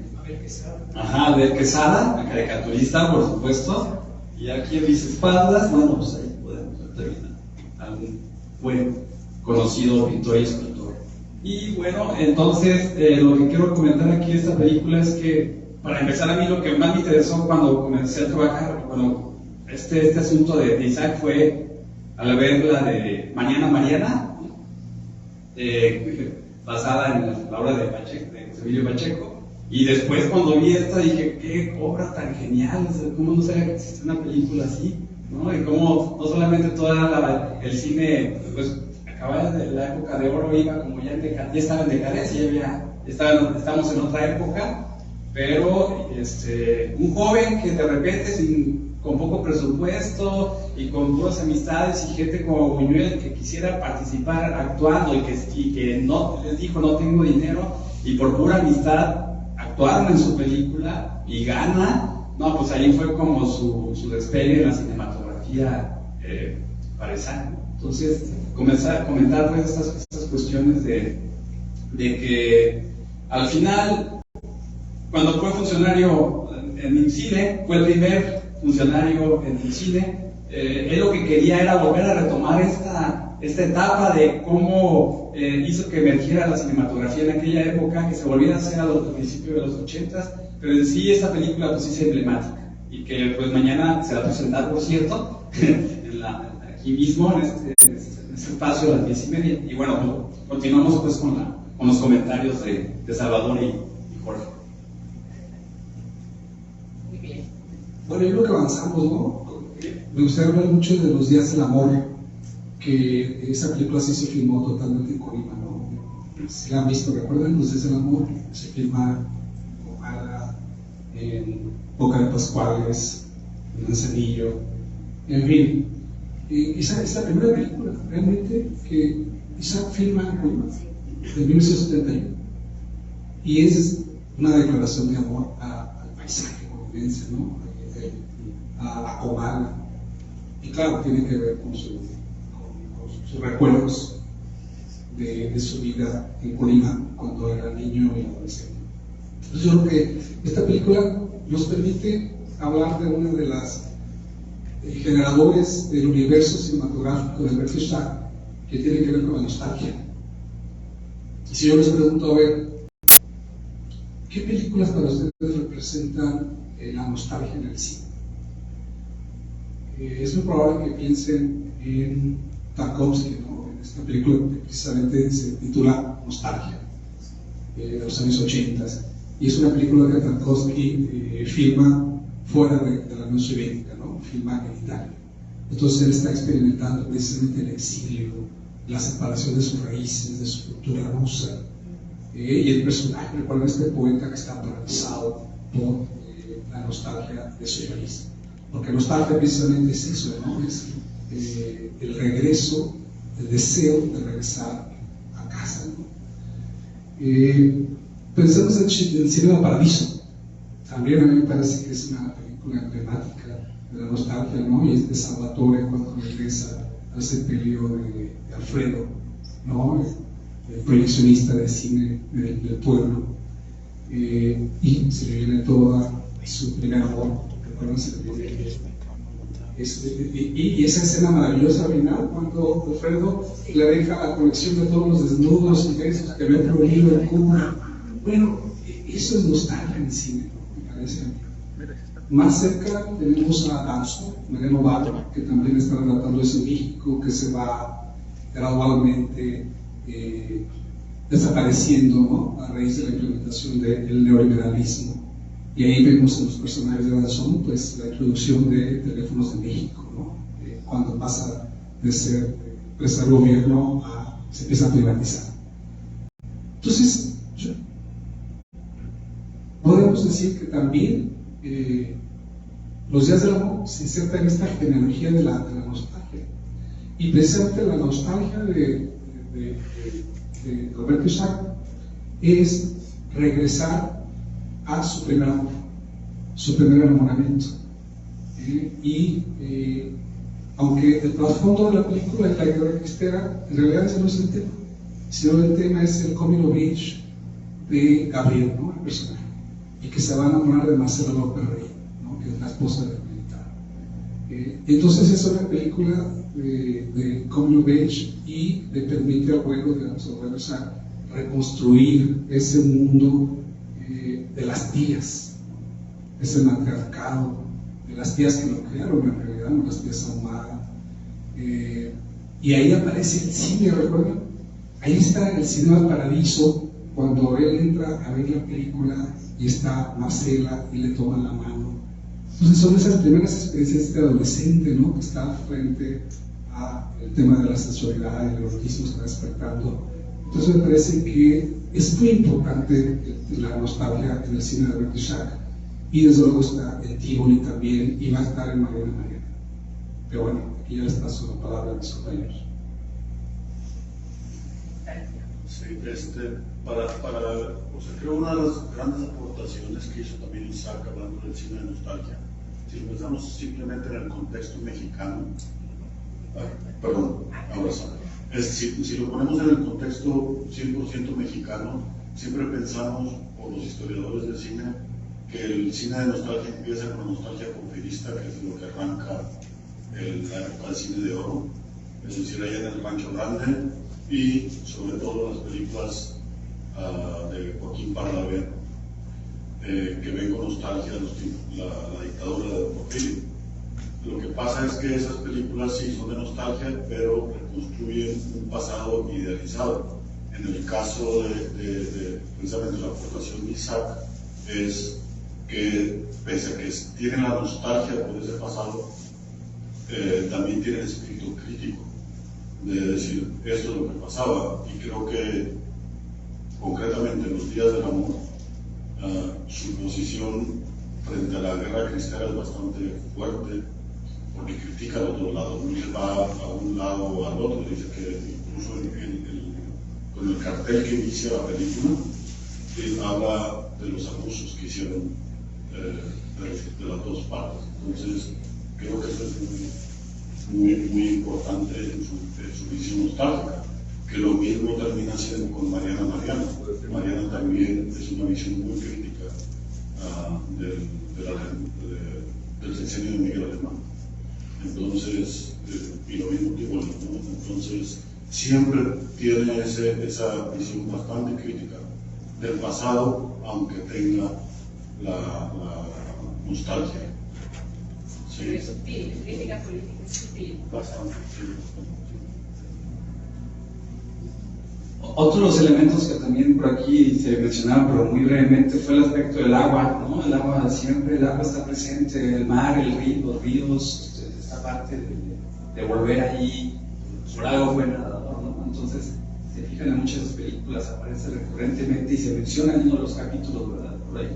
Ajá, Abel Quesada, el caricaturista, por supuesto, y aquí a mis espaldas, bueno, pues ahí podemos terminar. Algún buen conocido pintor y escultor. Y bueno, entonces lo que quiero comentar aquí de esta película es que, para empezar, a mí lo que más me interesó cuando comencé a trabajar, bueno, este asunto de Isaac fue al ver la de Mañana Mariana, basada en la obra de Emilio Pacheco. Y después, cuando vi esta, dije, qué obra tan genial, o sea, ¿cómo no sabía que existía una película así? ¿No? Y cómo no solamente toda el cine, pues acababa de la época de oro, iba como ya estaba en decadencia, estábamos en otra época, pero un joven que de repente con poco presupuesto y con puras amistades y gente como Buñuel que quisiera participar actuando y que no les dijo no tengo dinero, y por pura amistad actuaron en su película y gana. No, pues ahí fue como su despegue en la cinematografía parisana. Entonces, comenzar a comentar pues estas cuestiones de que al final, cuando fue funcionario en INCINE, fue el primer funcionario en INCINE, él lo que quería era volver a retomar esta etapa de cómo hizo que emergiera la cinematografía en aquella época, que se volviera a hacer al principio de los 80s. Pero en sí esta película pues es emblemática y que pues mañana se va a presentar, por cierto, aquí mismo en este espacio a las 10:30. Y bueno, pues, continuamos pues con los comentarios de Salvador y Jorge. Muy bien. Bueno, yo creo que avanzamos, ¿no? Me gustaría hablar mucho de Los Días del Amor, que esa película sí se filmó totalmente en Colima, ¿no? Si la han visto, ¿recuerdan? Los Días del Amor se filma en Boca de Pascuales, en Manzanillo, en fin. Esa es la primera película realmente que Isaac filma en Colima, de 1971. Y es una declaración de amor al paisaje colimense, ¿no? A Comala. Y claro, tiene que ver con sus recuerdos de su vida en Colima cuando era niño y adolescente. Entonces yo creo que esta película nos permite hablar de una de las generadores del universo cinematográfico de Albert Schweitzer, que tiene que ver con la nostalgia. Y si yo les pregunto, a ver, ¿qué películas para ustedes representan la nostalgia en el cine? Es muy probable que piensen en Tarkovsky, ¿no? En esta película que precisamente se titula Nostalgia, de los años 80. Y es una película que Tarkovsky filma fuera de la Unión Soviética, ¿no? Filma en Italia. Entonces él está experimentando precisamente el exilio, la separación de sus raíces, de su cultura rusa. Y el personaje, recuerda este poeta que está paralizado por la nostalgia de su país. Porque nostalgia precisamente es eso, ¿no? Es el regreso, el deseo de regresar a casa, ¿no? Pensemos en el Cinema Paradiso. También a mí me parece que es una película emblemática de la nostalgia, ¿no? Y es de Salvatore cuando regresa a ese periodo de Alfredo, ¿no? El proyeccionista de cine del pueblo. Y se le viene toda su primer amor. ¿Recuerdan? Y esa escena maravillosa final cuando Alfredo le deja la colección de todos los desnudos y besos que había prohibido en Cuba. Bueno, eso es nostalgia en el cine, ¿no? Me parece a mí. Más cerca tenemos a Danzo, Mariano Barba, que también está relatando eso en México, que se va gradualmente desapareciendo, ¿no? A raíz de la implementación del neoliberalismo. Y ahí vemos en los personajes de Danzón pues la introducción de Teléfonos de México, ¿no? Cuando pasa de ser empresa del gobierno a se empieza a privatizar. Entonces, podemos decir que también los días del amor se insertan en esta genealogía de la nostalgia. Y precisamente la nostalgia de Robert Schweitzer es regresar a su primer amor, su primer enamoramiento. Aunque el trasfondo de la película es la guerra cristera, en realidad ese no es el tema, sino el tema es el coming of age de Gabriel, ¿no? El personaje, y que se va a enamorar de Marcela López Rey, ¿no? Que es la esposa del militar. Entonces es una película de coming of age y le permite al juego, digamos, a reconstruir ese mundo de las tías, ese matriarcado, de las tías que lo crearon en realidad, no las tías ahumadas. Y ahí aparece el cine, ¿recuerdan? Ahí está el Cinema Paradiso, cuando él entra a ver la película y está Marcela y le toman la mano. Entonces son esas primeras experiencias de adolescente, ¿no? Que está frente al tema de la sensualidad y el erotismo que está despertando. Entonces me parece que es muy importante la nostalgia en el cine de Albert Schweitzer, y desde luego está en Tivoli también, y va a estar en Mariana Mariana. Pero bueno, aquí ya les paso la palabra a mis compañeros. Sí, o sea, creo una de las grandes aportaciones que hizo también Isaac hablando del cine de nostalgia, si lo pensamos simplemente en el contexto mexicano, ahora sí. Si lo ponemos en el contexto 100% mexicano, siempre pensamos, por los historiadores del cine, que el cine de nostalgia empieza con la nostalgia porfirista, que es lo que arranca la época del cine de oro, es decir, allá en el Rancho Grande, y sobre todo las películas de Joaquín Pardavé, que ven con nostalgia la dictadura de Porfirio. Lo que pasa es que esas películas sí son de nostalgia, pero reconstruyen un pasado idealizado. En el caso de precisamente la aportación de Isaac, es que pese a que tienen la nostalgia por ese pasado, también tienen espíritu crítico, de decir, esto es lo que pasaba. Y creo que concretamente en Los Días del Amor, su posición frente a la guerra cristera es bastante fuerte, porque critica al otro lado, no se va a un lado o al otro. Dice que incluso con el cartel que inicia la película, él habla de los abusos que hicieron de las dos partes. Entonces creo que eso es muy importante en su visión nostálgica. que lo mismo termina haciendo con Mariana. Mariana también es una visión muy crítica del sexenio de Miguel Alemán. Entonces, y lo mismo que bueno, ¿no? Entonces, siempre tiene esa visión bastante crítica del pasado, aunque tenga la nostalgia. Sí. Es sutil, crítica política es sutil. Bastante, sí, bastante. Otro de los elementos que también por aquí se mencionaron, pero muy brevemente, fue el aspecto del agua, ¿no? El agua siempre, el agua está presente, el mar, el río, los ríos, esta parte de volver ahí, por algo fue nadador, ¿no? Entonces, se fijan en muchas películas, aparece recurrentemente y se menciona en uno de los capítulos, ¿verdad? Por ahí,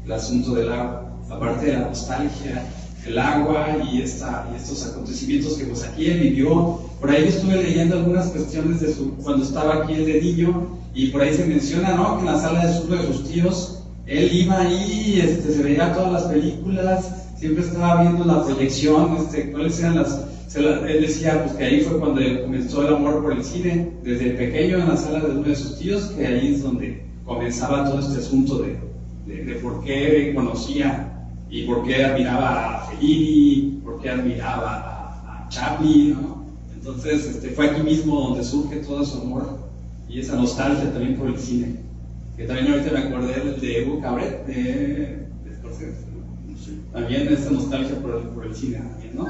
el asunto del agua, aparte de la nostalgia, el agua y estos acontecimientos que pues aquí él vivió. Por ahí estuve leyendo algunas cuestiones de cuando estaba aquí él de niño, y por ahí se menciona, ¿no?, que en la sala de uno de sus tíos, él iba ahí, se veía todas las películas, siempre estaba viendo la proyección, cuáles eran él decía pues que ahí fue cuando comenzó el amor por el cine, desde pequeño en la sala de uno de sus tíos, que ahí es donde comenzaba todo este asunto de por qué conocía y por qué admiraba a Fellini, por qué admiraba a Chaplin, ¿no? Entonces fue aquí mismo donde surge todo su amor y esa nostalgia también por el cine, que también ahorita me acordé de Hugo Cabret, de Scorsese, ¿no? Sí. También esa nostalgia por el cine también, ¿no?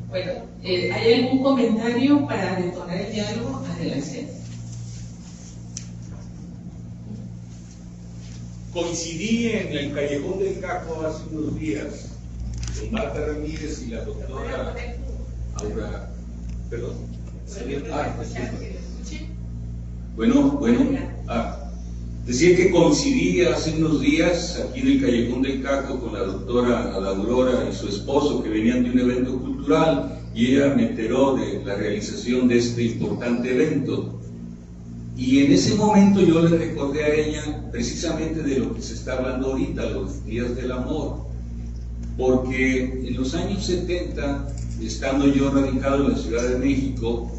Bueno, ¿hay algún comentario para detonar el diálogo? Adelante. Coincidí en el Callejón del Caco hace unos días con Marta Ramírez y la doctora Aura. ¿Perdón? Bueno. Decía que coincidí hace unos días aquí en el Callejón del Caco con la doctora Aurora y su esposo, que venían de un evento cultural, y ella me enteró de la realización de este importante evento. Y en ese momento yo le recordé a ella precisamente de lo que se está hablando ahorita, los días del amor, porque en los años 70, estando yo radicado en la Ciudad de México,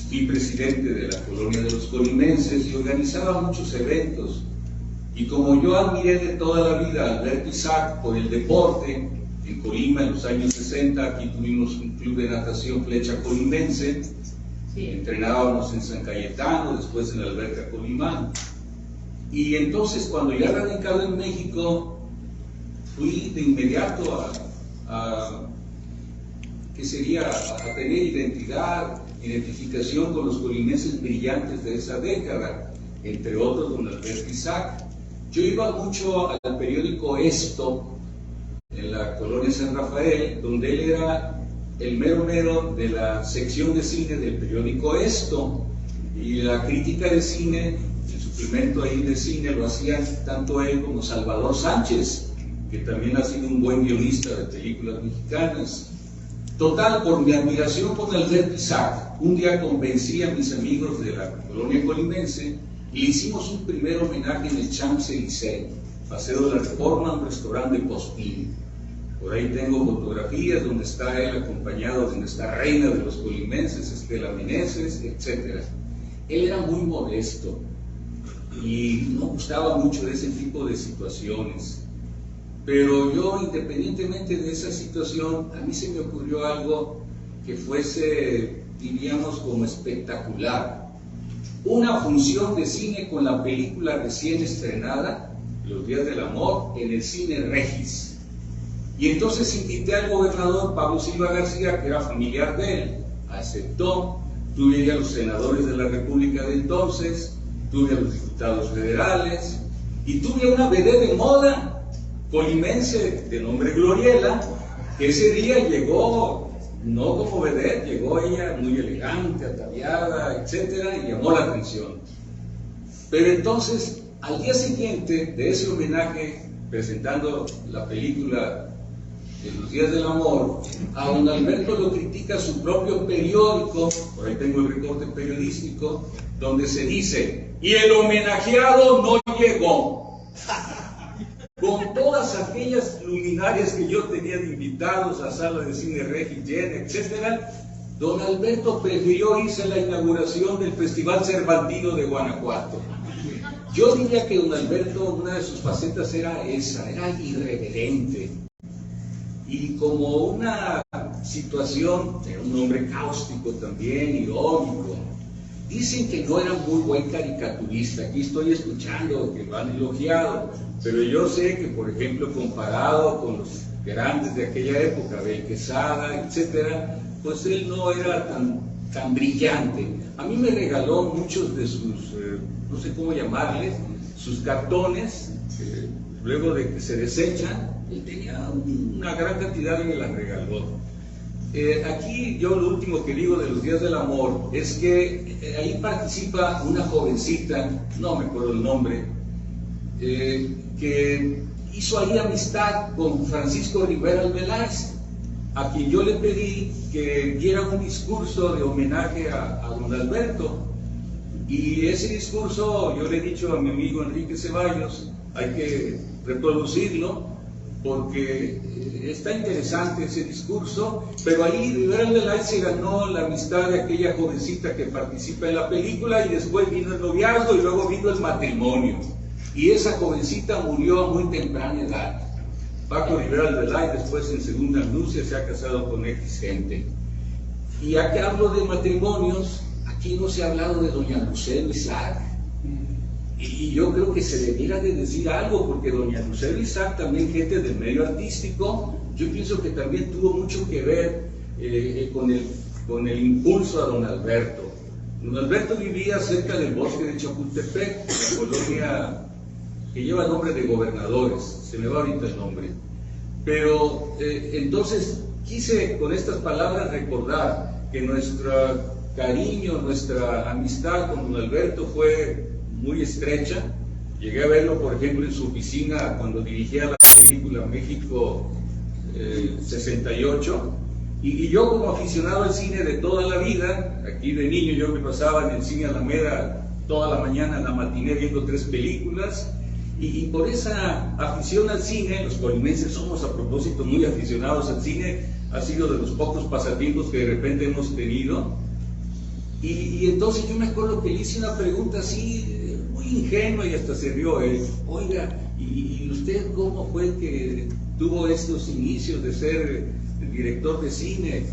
fui presidente de la colonia de los colimenses y organizaba muchos eventos. Y como yo admiré de toda la vida a Alberto Isaac por el deporte, en Colima en los años 60, aquí tuvimos un club de natación Flecha Colimense, entrenábamos en San Cayetano, después en la Alberca Colimán. Y entonces, cuando ya radicado en México, fui de inmediato a tener identificación con los colimenses brillantes de esa década, entre otros don Alberto Isaac. Yo iba mucho al periódico Esto, en la colonia San Rafael, donde él era el mero de la sección de cine del periódico Esto, y la crítica de cine, el suplemento ahí de cine, lo hacían tanto él como Salvador Sánchez, que también ha sido un buen guionista de películas mexicanas. Total, por mi admiración por Alberto Isaac, un día convencí a mis amigos de la colonia colimense y le hicimos un primer homenaje en el Champs-Élysées, Paseo de la Reforma, un restaurante de Postín. Por ahí tengo fotografías donde está él acompañado de nuestra reina de los colimenses, Estela Meneses, etc. Él era muy modesto y no gustaba mucho de ese tipo de situaciones. Pero yo, independientemente de esa situación, a mí se me ocurrió algo que fuese, diríamos, como espectacular. Una función de cine con la película recién estrenada, Los Días del Amor, en el Cine Regis. Y entonces invité al gobernador Pablo Silva García, que era familiar de él, aceptó. Tuve a los senadores de la República de entonces, tuve a los diputados federales, y tuve a una vedette de moda colimense de nombre Gloriela, que ese día llegó, no como vedette, llegó ella muy elegante, ataviada, etcétera, y llamó la atención. Pero entonces, al día siguiente de ese homenaje, presentando la película de Los Días del Amor, a don Alberto lo critica su propio periódico, por ahí tengo el recorte periodístico, donde se dice, y el homenajeado no llegó. Con todas aquellas multitudinarias que yo tenía de invitados a sala de cine Regis llena, etcétera, don Alberto prefirió irse a la inauguración del Festival Cervantino de Guanajuato. Yo diría que don Alberto, una de sus facetas era esa, era irreverente. Y como una situación, era un hombre cáustico también, irónico. Dicen que no era muy buen caricaturista, aquí estoy escuchando que lo han elogiado, pero yo sé que, por ejemplo, comparado con los grandes de aquella época, Abel Quesada, etcétera, pues él no era tan brillante. A mí me regaló muchos de sus, no sé cómo llamarles, sus cartones, luego de que se desechan, él tenía una gran cantidad y me las regaló. Aquí yo lo último que digo de los Días del Amor es que ahí participa una jovencita, no me acuerdo el nombre, que hizo ahí amistad con Francisco Rivera Albeláez, a quien yo le pedí que diera un discurso de homenaje a don Alberto. Y ese discurso yo le he dicho a mi amigo Enrique Ceballos, hay que reproducirlo porque está interesante ese discurso, pero ahí Rivera Albeláez se ganó la amistad de aquella jovencita que participa en la película y después vino el noviazgo y luego vino el matrimonio. Y esa jovencita murió a muy temprana edad. Paco Rivera Albeláez después en segunda nupcia se ha casado con X gente. Y ya que hablo de matrimonios, aquí no se ha hablado de doña Lucero Isaac. Y yo creo que se debiera de decir algo, porque doña Lucero Isaac, también gente del medio artístico, yo pienso que también tuvo mucho que ver con el impulso a don Alberto. Don Alberto vivía cerca del bosque de Chapultepec, la colonia que lleva el nombre de Gobernadores, se me va ahorita el nombre. Pero entonces quise con estas palabras recordar que nuestro cariño, nuestra amistad con don Alberto fue muy estrecha. Llegué a verlo, por ejemplo, en su oficina cuando dirigía la película México 68, y yo como aficionado al cine de toda la vida, aquí de niño yo me pasaba en el cine Alameda toda la mañana en la matiné viendo 3 películas, y por esa afición al cine, los colimenses somos a propósito muy aficionados al cine, ha sido de los pocos pasatiempos que de repente hemos tenido. Y entonces yo me acuerdo que le hice una pregunta así, muy ingenua, y hasta se rió él. Oiga, ¿y usted cómo fue que tuvo estos inicios de ser director de cine?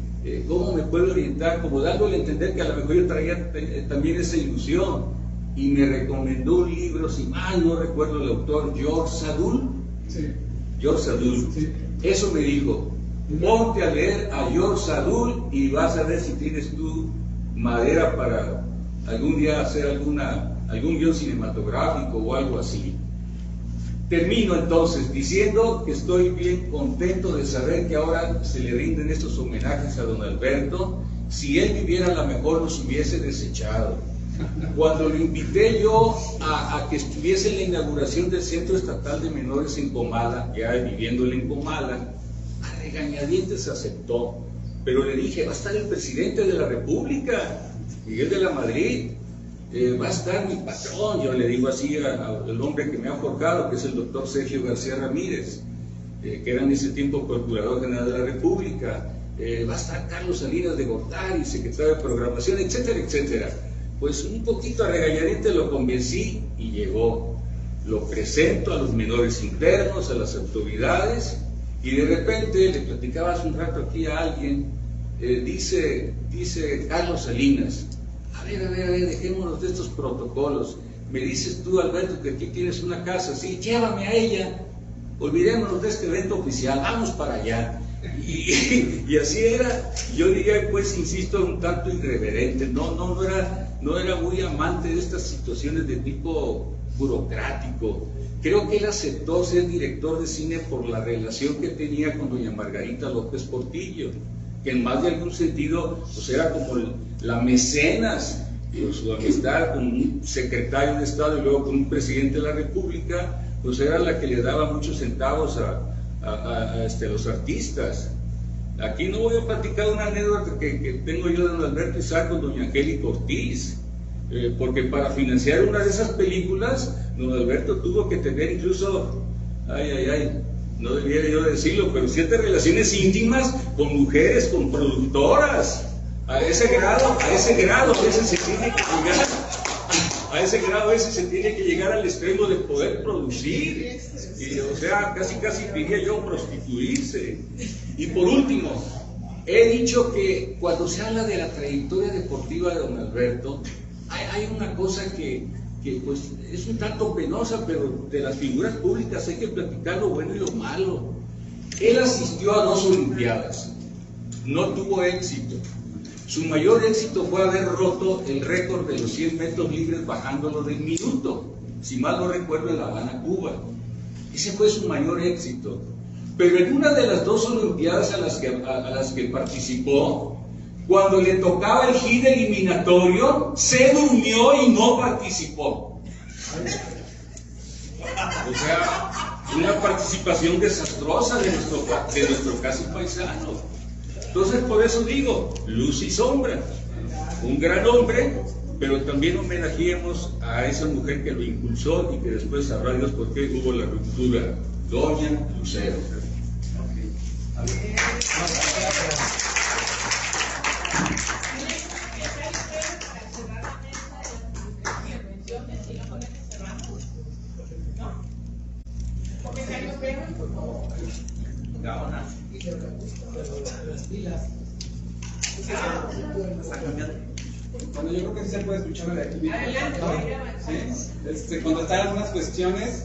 ¿Cómo me puede orientar? Como dándole a entender que a lo mejor yo traía también esa ilusión. Y me recomendó un libro, si mal no recuerdo el autor, George Sadoul. Sí. George Sadoul. Sí. Eso me dijo, ponte a leer a George Sadoul y vas a ver si tienes tú madera para algún día hacer algún guión cinematográfico o algo así. Termino entonces diciendo que estoy bien contento de saber que ahora se le rinden estos homenajes a don Alberto. Si él viviera, a lo mejor los hubiese desechado. Cuando lo invité yo a que estuviese en la inauguración del Centro Estatal de Menores en Comala, ya viviendo él en Comala, a regañadientes aceptó. Pero le dije, va a estar el presidente de la República, Miguel de la Madrid, va a estar mi patrón, yo le digo así al hombre que me ha forjado, que es el doctor Sergio García Ramírez, que era en ese tiempo Procurador General de la República, va a estar Carlos Salinas de Gortari, secretario de Programación, etcétera, etcétera. Pues un poquito a regañadientes lo convencí y llegó. Lo presento a los menores internos, a las autoridades, y de repente le platicaba hace un rato aquí a alguien, dice Carlos Salinas, a ver, dejémonos de estos protocolos. Me dices tú, Alberto, que aquí tienes una casa, sí, llévame a ella, olvidémonos de este evento oficial, vamos para allá. Y así era. Yo diría, pues, insisto, un tanto irreverente, no era muy amante de estas situaciones de tipo burocrático. Creo que él aceptó ser director de cine por la relación que tenía con doña Margarita López Portillo, que en más de algún sentido pues era como la mecenas, su amistad con un secretario de Estado y luego con un presidente de la República, pues era la que le daba muchos centavos a los artistas. Aquí no voy a platicar una anécdota que tengo yo de don Alberto Isaac con doña Angélica Ortiz, porque para financiar una de esas películas don Alberto tuvo que tener incluso no debiera yo decirlo, pero ciertas relaciones íntimas con mujeres, con productoras. A ese grado a veces se tiene que llegar, a ese grado a veces se tiene que llegar al extremo de poder producir. Y, o sea, casi diría yo prostituirse. Y por último, he dicho que cuando se habla de la trayectoria deportiva de don Alberto, hay una cosa que pues es un tanto penosa, pero de las figuras públicas hay que platicar lo bueno y lo malo. Él asistió a 2 Olimpiadas, no tuvo éxito. Su mayor éxito fue haber roto el récord de los 100 metros libres bajándolo del minuto, si mal no recuerdo, en La Habana, Cuba. Ese fue su mayor éxito. Pero en una de las 2 Olimpiadas a las que participó, cuando le tocaba el hit eliminatorio, se durmió y no participó. O sea, una participación desastrosa de nuestro casi paisano. Entonces, por eso digo, luz y sombra. Un gran hombre, pero también homenajeemos a esa mujer que lo impulsó y que después sabrá Dios por qué hubo la ruptura, doña Lucero. Bueno, yo creo que sí se puede escuchar de aquí. ¿Sí? Contestar algunas cuestiones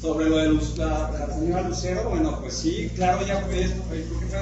sobre lo de la señora Lucero. Bueno, pues sí, claro, ya fue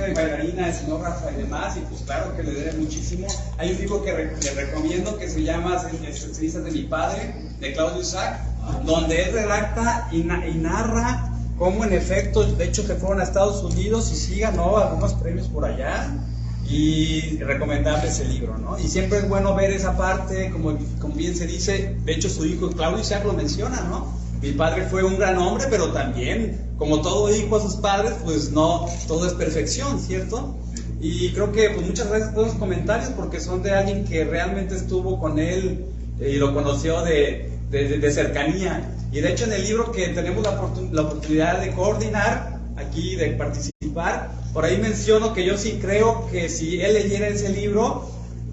de bailarina, escenógrafa y demás, y pues claro que le debe muchísimo. Hay un libro que le recomiendo que se llama Cenizas de mi padre, de Claudio Isaac, donde él redacta y narra cómo en efecto, de hecho, que fueron a Estados Unidos y sí ganó algunos premios por allá. Y recomendable ese libro, ¿no? Y siempre es bueno ver esa parte, como bien se dice. De hecho, su hijo Claudio Isaac lo menciona, ¿no? Mi padre fue un gran hombre, pero también, como todo hijo a sus padres, pues no todo es perfección, ¿cierto? Y creo que pues muchas gracias por los comentarios, porque son de alguien que realmente estuvo con él y lo conoció de cercanía. Y de hecho, en el libro que tenemos la oportunidad de coordinar aquí, de participar, por ahí menciono que yo sí creo que si él leyera ese libro,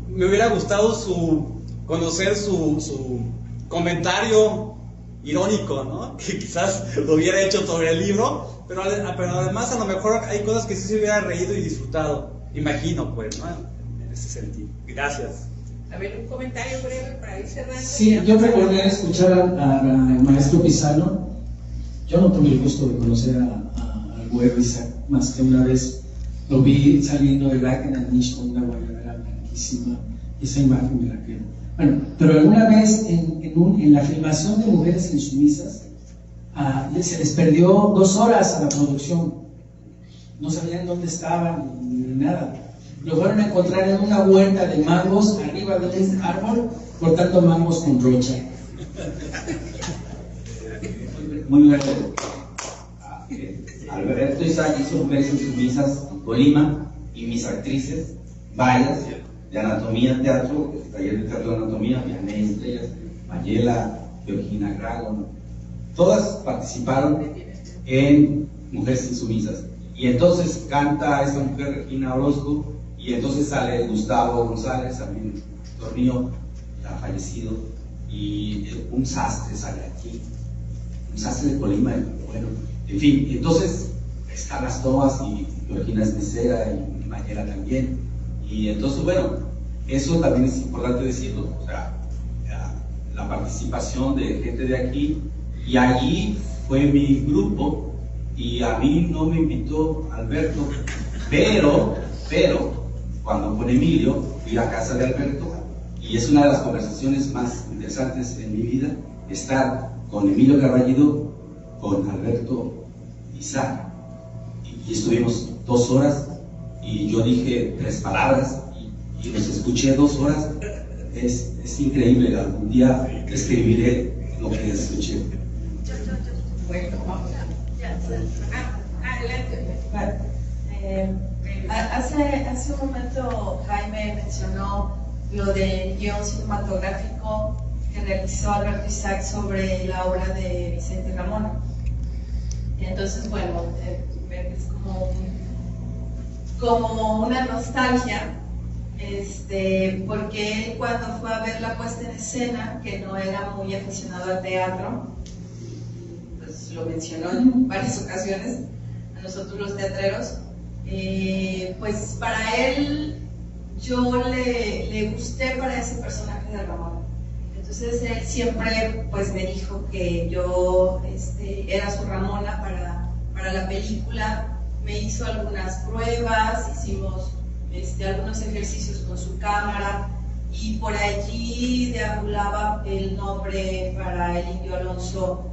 me hubiera gustado conocer su comentario irónico, ¿no? Que quizás lo hubiera hecho sobre el libro, pero además a lo mejor hay cosas que sí se hubiera reído y disfrutado, imagino, pues, ¿no? En ese sentido. Gracias. A ver, un comentario breve para ir cerrando. Sí, yo recordé escuchar al maestro Pizarro. Yo no tuve el gusto de conocer al güero Isaac más que una vez. Lo vi saliendo de Brackenham con una guayabera blanquísima, y esa imagen me la quedo. Bueno, pero alguna vez en la filmación de Mujeres Insumisas, se les perdió 2 horas a la producción. No sabían dónde estaban ni nada. Lo fueron a encontrar en una huerta de mangos arriba de un árbol, cortando mangos con brocha. Muy breve. Alberto Isaac hizo Mujeres Insumisas en Colima, y mis actrices, varias, de anatomía, teatro, taller de teatro de anatomía, Vianney Estrellas, Mayela, Georgina Grago, ¿no? Todas participaron en Mujeres Insumisas. Y entonces canta esta mujer, Regina Orozco, y entonces sale Gustavo González, también actor mío, ya fallecido, y un sastre sale aquí, un sastre de Colima, bueno, en fin, entonces están las tomas, y Georgina es mesera, y Mayela también, y entonces, bueno, eso también es importante decirlo, o sea, la participación de gente de aquí, y allí fue mi grupo, y a mí no me invitó Alberto, pero cuando con Emilio fui a casa de Alberto, y es una de las conversaciones más interesantes en mi vida, estar con Emilio Carballido, con Alberto Isaac, y estuvimos 2 horas, y yo dije 3 palabras, y los escuché 2 horas. Es increíble. Algún día escribiré lo que escuché. Bueno, vamos. Adelante. Hace un momento Jaime mencionó lo del guión cinematográfico que realizó Alberto Isaac sobre la obra de Vicente Ramón. Entonces, bueno, es como una nostalgia, porque él cuando fue a ver la puesta en escena, que no era muy aficionado al teatro, pues lo mencionó en varias ocasiones, a nosotros los teatreros, pues para él yo le gusté para ese personaje de Ramón. Entonces él siempre pues me dijo que yo era su Ramona para la película. Me hizo algunas pruebas, hicimos algunos ejercicios con su cámara y por allí deambulaba el nombre para el Indio Alonso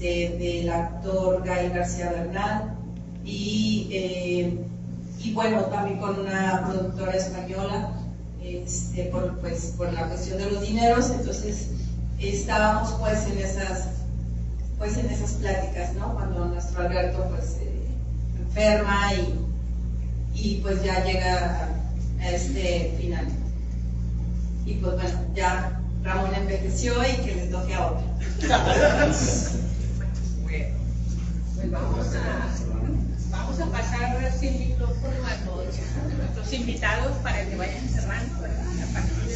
del actor Gael García Bernal y bueno, también con una productora española por la cuestión de los dineros. Entonces estábamos pues en esas pláticas, ¿no? Cuando nuestro Alberto pues enferma y pues ya llega a este final. Y pues bueno, ya Ramón envejeció y que le toque a otro. Bueno, pues vamos a pasar sin micrófono a nuestros invitados para que vayan cerrando, ¿verdad? A partir de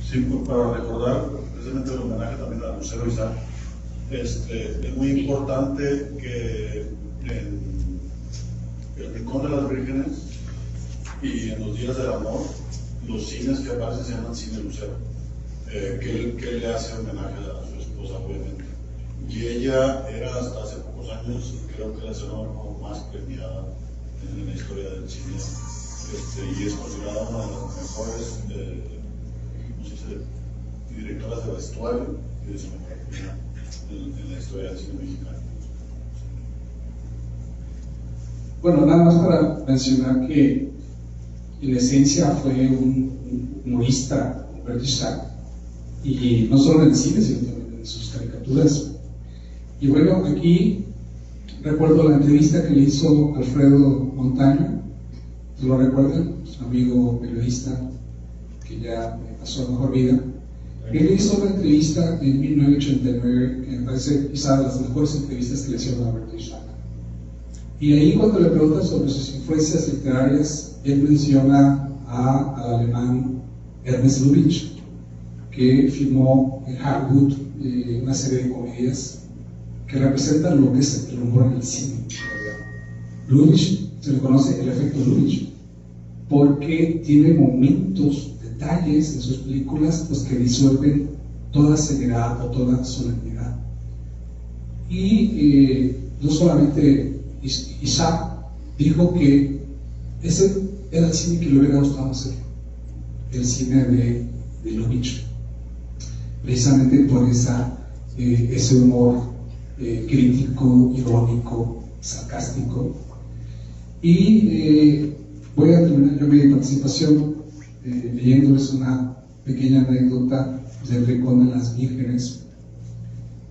sí, para recordar precisamente el homenaje también al Museo Isaac. Es muy importante que en el Rincón de las Vírgenes y en los Días del Amor, los cines que aparecen se llaman Cine Lucero, que él le hace homenaje a su esposa, obviamente. Y ella era hasta hace pocos años, creo que la escenógrafa más premiada en la historia del cine, y es considerada una de las mejores directoras de vestuario y de escenografía en la historia del cine mexicano. Bueno, nada más para mencionar que en esencia fue un humorista, Humberto Isaac, y no solo en el cine, sino también en sus caricaturas. Y bueno, aquí recuerdo la entrevista que le hizo Alfredo Montaño, ¿se lo recuerdan? Su amigo periodista que ya pasó a mejor vida. Él hizo una entrevista en 1989 que me parece quizá de las mejores entrevistas que le hicieron a Humberto Isaac. Y ahí cuando le preguntan sobre sus influencias literarias, él menciona al alemán Ernest Lubitsch, que filmó en Hollywood una serie de comedias que representan lo que es el humor en el cine. Lubitsch, se le conoce el efecto Lubitsch, porque tiene momentos, detalles en sus películas pues, que disuelven toda seriedad o toda solemnidad. Y no solamente Isaac dijo que ese era el cine que le hubiera gustado hacer, el cine de Lubitsch, precisamente por ese humor crítico, irónico, sarcástico. Y voy a terminar yo mi participación leyéndoles una pequeña anécdota del Rincón de las Vírgenes,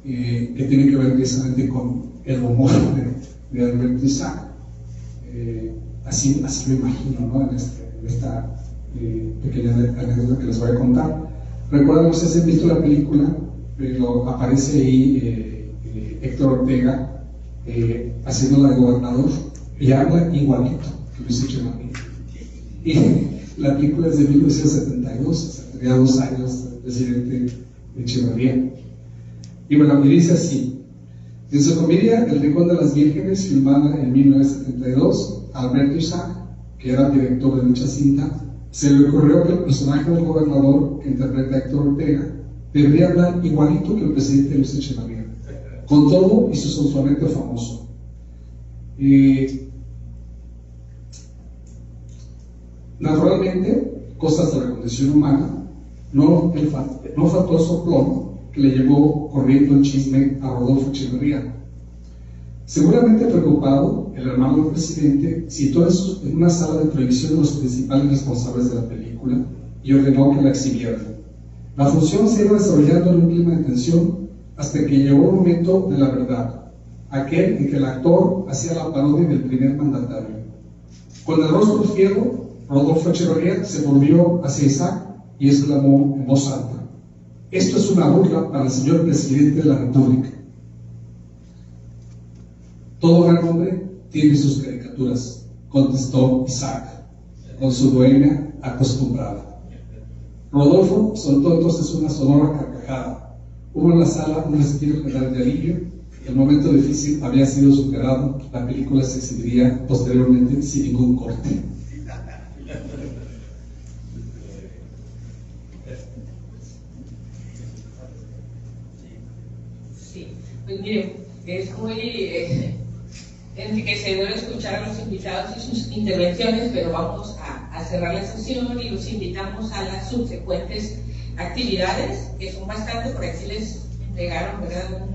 que tiene que ver precisamente con el humor de Alberto Isaac. Así lo imagino, ¿no? En esta pequeña anécdota que les voy a contar. Recuerdan, no sé si han visto la película, pero aparece ahí Héctor Ortega haciendo la de gobernador y habla igualito que Luis Echeverría. Y la película es de 1972, tenía 2 años el presidente Echeverría. Y bueno, me dice así: en su comedia El Rincón de las Vírgenes, filmada en 1972, Alberto Isaac, que era director de dicha cinta, se le ocurrió que el personaje del gobernador que interpreta Héctor Ortega debería hablar igualito que el presidente Luis Echeverría, con todo y su sonsuamente famoso. Naturalmente, cosas de la condición humana, no faltó el soplón que le llevó corriendo el chisme a Rodolfo Echeverría. Seguramente preocupado, el hermano del presidente citó en una sala de proyección a los principales responsables de la película y ordenó que la exhibieran. La función se iba desarrollando en un clima de tensión hasta que llegó el momento de la verdad, aquel en que el actor hacía la parodia del primer mandatario. Con el rostro fiero, Rodolfo Echeverría se volvió hacia Isaac y exclamó en voz alta: Esto es una burla para el señor presidente de la República. Todo gran hombre tiene sus caricaturas, contestó Isaac, con su bohemia acostumbrada. Rodolfo soltó entonces una sonora carcajada. Hubo en la sala un respiro general de alivio. El momento difícil había sido superado. La película se exhibiría posteriormente sin ningún corte. Sí, pues miren, es muy enriquecedor escuchar a los invitados y sus intervenciones, pero vamos a cerrar la sesión y los invitamos a las subsecuentes actividades, que son bastante, por aquí les entregaron, ¿verdad?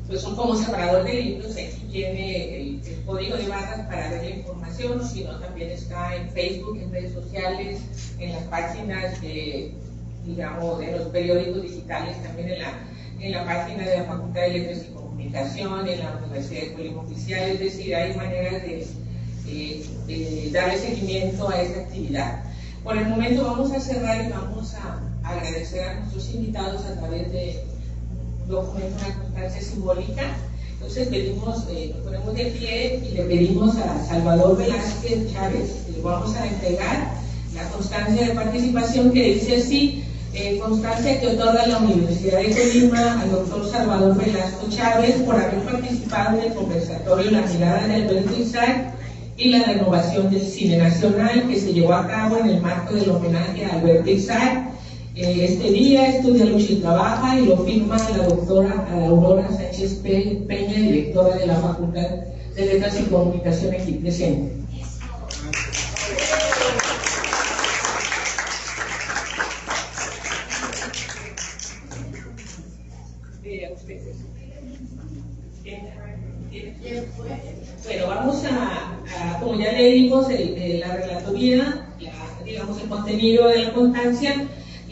Pues son como separador de libros, aquí tiene el código de barras para ver la información, sino también está en Facebook, en redes sociales, en las páginas de, digamos, de los periódicos digitales, también en la página de la Facultad de Letras y Comunicación, en la Universidad de Colima Oficial, es decir, hay maneras de darle seguimiento a esta actividad. Por el momento vamos a cerrar y vamos a agradecer a nuestros invitados a través de documento, una constancia simbólica. Entonces pedimos, nos ponemos de pie y le pedimos a Salvador Velázquez Chávez, le vamos a entregar la constancia de participación que dice así: constancia que otorga la Universidad de Colima al doctor Salvador Velasco Chávez por haber participado en el conversatorio La Mirada de Alberto Isaac y la renovación del cine nacional que se llevó a cabo en el marco del homenaje a Alberto Isaac. Este día estudia, lucha y trabaja, y lo firma la doctora Aurora Sánchez Peña, directora de la Facultad de Letras y Comunicación, aquí presente. Bueno, vamos a como ya le dimos la relatoría, digamos el contenido de la constancia.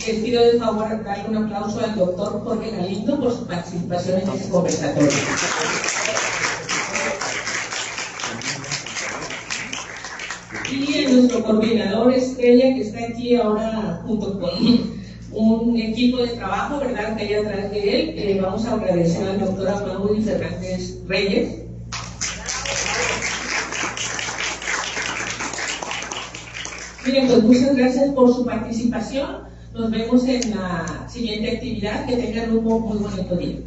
Les pido de favor darle un aplauso al doctor Jorge Galindo por su participación en este conversatorio. Y a nuestro coordinador estrella, que está aquí ahora junto con un equipo de trabajo, ¿verdad?, que hay atrás de él. Vamos a agradecer al doctor Amaury Fernández Reyes. Miren, pues muchas gracias por su participación. Nos vemos en la siguiente actividad. Que tengan un muy bonito día.